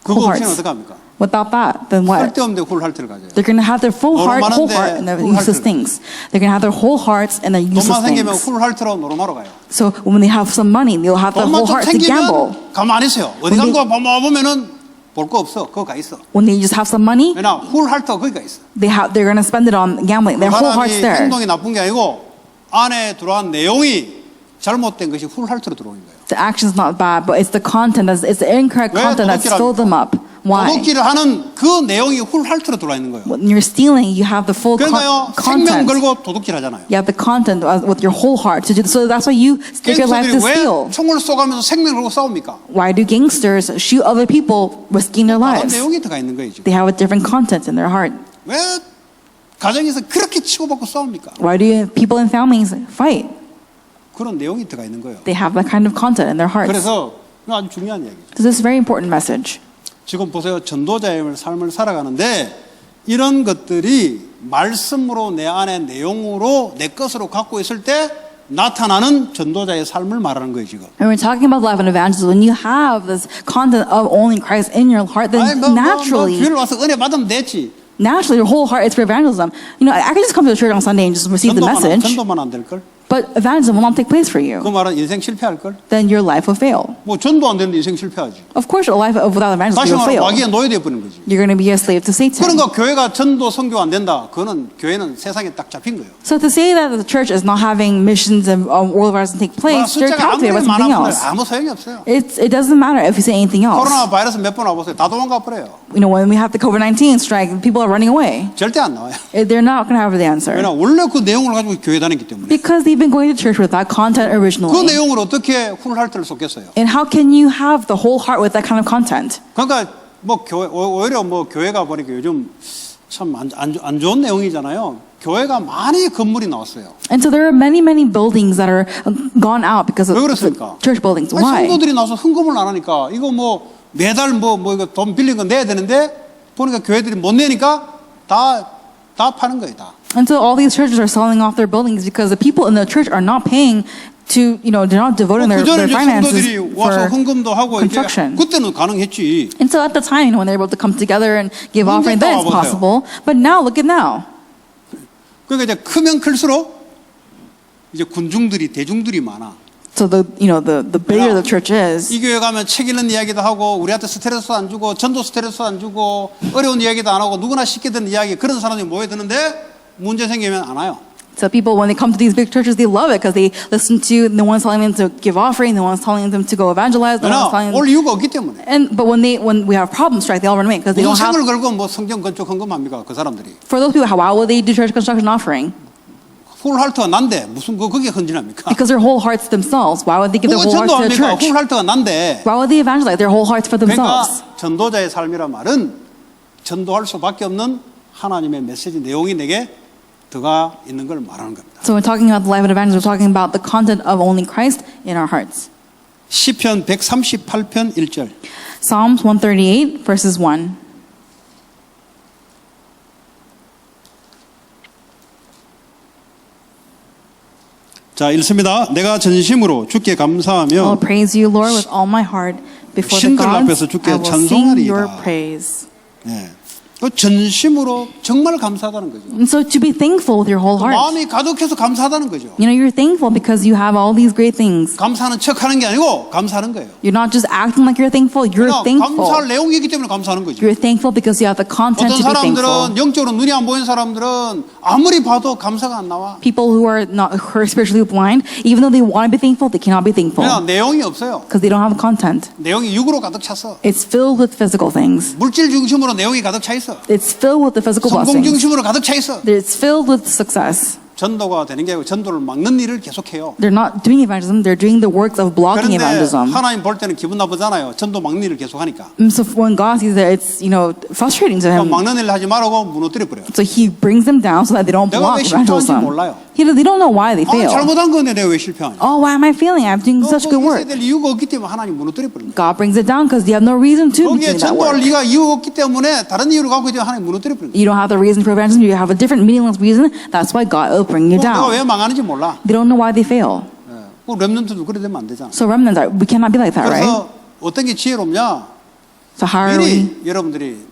그거 Full 없이는 hearts. 어떡합니까? Without that, then what? 쓸데없는데 훌할트를 가져요. They're going to have their full heart, whole 노름하는데 heart, and their full useless heart를. things. They're going to have their whole hearts and their useless 돈만 생기면 things. 훌할트로 노름하러 가요. So when they have some money, they'll have their 돈만 whole 좀 heart to gamble. 생기면 가만히 있어요. 어디 간 거 보면은 볼 거 없어. 그거 가 있어. When they just have some money, 왜냐 훌할트가 거기 가 있어. they're going to spend it on gambling. Their whole heart's 사람이 there. 행동이 나쁜 게 아니고 안에 들어간 내용이 잘못된 것이 훌할트로 들어오는 거예요. The action's not bad, but it's the content, it's the incorrect 왜 content that's 도둑질합니까? filled them up. Why? 도둑질을 하는 그 내용이 훌할트로 들어와 있는 거예요. When you're stealing, you have the full 그러니까요 생명 content. 걸고 도둑질 하잖아요. You have the content with your whole heart to do. So that's why you take your life to 갱스터들이 왜 steal. 총을 쏘가면서 생명 걸고 싸웁니까? Why do gangsters shoot other people risking their 다른 lives? 내용이 들어가 있는 거예요. 지금. They have a different content in their heart. 왜 가정에서 그렇게 치고받고 싸웁니까? Why do people in families fight? 그런 내용이 들어가 있는 거예요. They have that kind of content in their hearts. 그래서 이거 아주 중요한 얘기죠. So this is a very important message. 지금 보세요. 전도자의 삶을 살아가는데 이런 것들이 말씀으로 내 안에 내용으로 내 것으로 갖고 있을 때 나타나는 전도자의 삶을 말하는 거예요 지금. And we're talking about life and evangelism. When you have this content of only Christ in your heart, then 아니 naturally, 교회를 와서 은혜 받으면 됐지. your whole heart is for evangelism. You know, I can just come to the church on Sunday and just receive the message, 전도만 안 될 걸. but evangelism will not take place for 그 you. 말은 인생 실패할 걸. Then your life will fail. 뭐 전도 안 되는데 인생 실패하지. Of course, your life without evangelism 다시 will 말하면 fail. 마귀에 노예돼 버리는 거지. You're going to be a slave to Satan. 그러니까 교회가 전도 선교 안 된다. 그거는 교회는 세상에 딱 잡힌 거예요. So to say that the church is not having missions and world evangelism take place, they're 숫자가 아무리 captivated by something 많아도 else. 아무 소용이 없어요. It doesn't matter if you say anything else. 코로나 바이러스 몇 번 와보세요. 다 도망가 버려요. You know, when we have the COVID-19 strike, people are running away. 절대 안 나와요. They're not going to have the answer. 왜냐 원래 그 내용을 가지고 교회 다녔기 때문에. Because they've been going to church with that content 그 originally. 내용을 어떻게 훌할트를 쏟겠어요? And how can you have the whole heart with that kind of content? 그러니까 뭐 교회 오히려 뭐 교회가 보니까 요즘 참 안 좋은 내용이잖아요. 교회가 많이 건물이 나왔어요. And so there are many, many buildings that are gone out because of 왜 그렇습니까? church buildings. 아니, Why? 성도들이 나서 헌금을 안 하니까 이거 뭐 매달 뭐 이거 돈 빌린 거 내야 되는데 보니까 교회들이 못 내니까 다 파는 거예요 다. And so all these churches are selling off their buildings because the people in the church are not paying to, you know, they're not devoting 그 전에 their 이제 finances 성도들이 와서 for 헌금도 하고 이제 construction. 그때는 가능했지. And so at the time, you know, when they're able to come together and give 문제 offering, then it's 따라와보세요. possible. But now, look at now. 그러니까 이제 크면 클수록 이제 군중들이 대중들이 많아. So the bigger the church is, 이 교회 가면 책 읽는 이야기도 하고 우리한테 스트레스 안 주고 전도 스트레스 안 주고 어려운 이야기도 안 하고 누구나 쉽게 듣는 이야기 그런 사람들이 모여드는데 문제 생기면 안 와요. so people, when they come to these big churches, they love it because they listen to, no one's telling them to give offering, no one's telling them to go evangelize, no one's telling 올 them. 이유가 없기 때문에. But when we have problems, strike, they all run away because they 무슨 don't have. 생을 걸고 뭐 성경 건축 헌금합니까 그 사람들이. For those people, why would they do church construction offering? 훌할트가 난데 무슨 그게 헌진합니까? Because their whole hearts themselves. Why would they give their 누가 whole hearts to the 전도합니까? church? 훌할트가 난데. Why would they evangelize their whole hearts for themselves? 그러니까 전도자의 삶이란 말은 전도할 수밖에 없는 하나님의 메시지 내용이 내게 들어가 있는 걸 말하는 겁니다. So we're talking about the life of evangelism. We're talking about the content of only Christ in our hearts. 시편 138편 1절. Psalms 138 verses 1. 자, 읽습니다. 내가 전심으로 주께 감사하며 I'll praise you, Lord, with all my heart. Before the 신들 gods, 앞에서 주께 I will sing 찬송하리이다. your praise. 네. 그 전심으로 정말 감사하다는 거죠. And so to be thankful with your whole heart. 마음이 가득해서 감사하다는 거죠. You know, you're thankful because you have all these great things. 감사하는 척하는 게 아니고 감사하는 거예요. You're not just acting like you're thankful, you're 그냥 thankful. 감사할 내용이 있기 때문에 감사하는 거죠. You're thankful because you have the content 어떤 to be thankful. 사람들은 영적으로 눈이 안 보이는 사람들은 아무리 봐도 감사가 안 나와. People who are spiritually blind, even though they want to be thankful, they cannot be thankful 그냥 내용이 없어요. because they don't have content. 내용이 육으로 가득 찼어. It's filled with physical things. 물질 중심으로 내용이 가득 차 있어. It's filled with the physical 성공 blessings. 중심으로 가득 차 있어. It's filled with success. 전도가 되는 게 아니고 전도를 막는 일을 계속해요. They're not doing evangelism, they're doing the works of blocking 그런데 evangelism. 하나님 볼 때는 기분 나쁘잖아요. 전도 막는 일을 계속하니까. So when God sees that, it's, you know, frustrating to him. 막는 일 하지 말라고 무너뜨려 버려요. So he brings them down so that they don't 내가 block 왜 실패하는지 evangelism. 몰라요. They don't know why they 아, fail. 잘못한 건데 내가 왜 실패하냐? Oh, why am I failing? I'm doing such good 있어야 work. 될 이유가 없기 때문에 하나님 무너뜨려 버린 거예요. God brings it down because you have no reason to be 거기에 doing that 전도할 work. 리가 이유가 없기 때문에 다른 이유를 갖고 있기 때문에 하나님 무너뜨려 버린 거예요. You don't have the reason for evangelism. You have a different meaningless reason. That's why God will bring you 내가 down. 왜 망하는지 몰라. They don't know why they fail. 그 렘넌트도 그래 되면 안 되잖아. So remnants are, we cannot be like that, right? 그래서 어떤 게 지혜롭냐? So how are we? 미리 여러분들이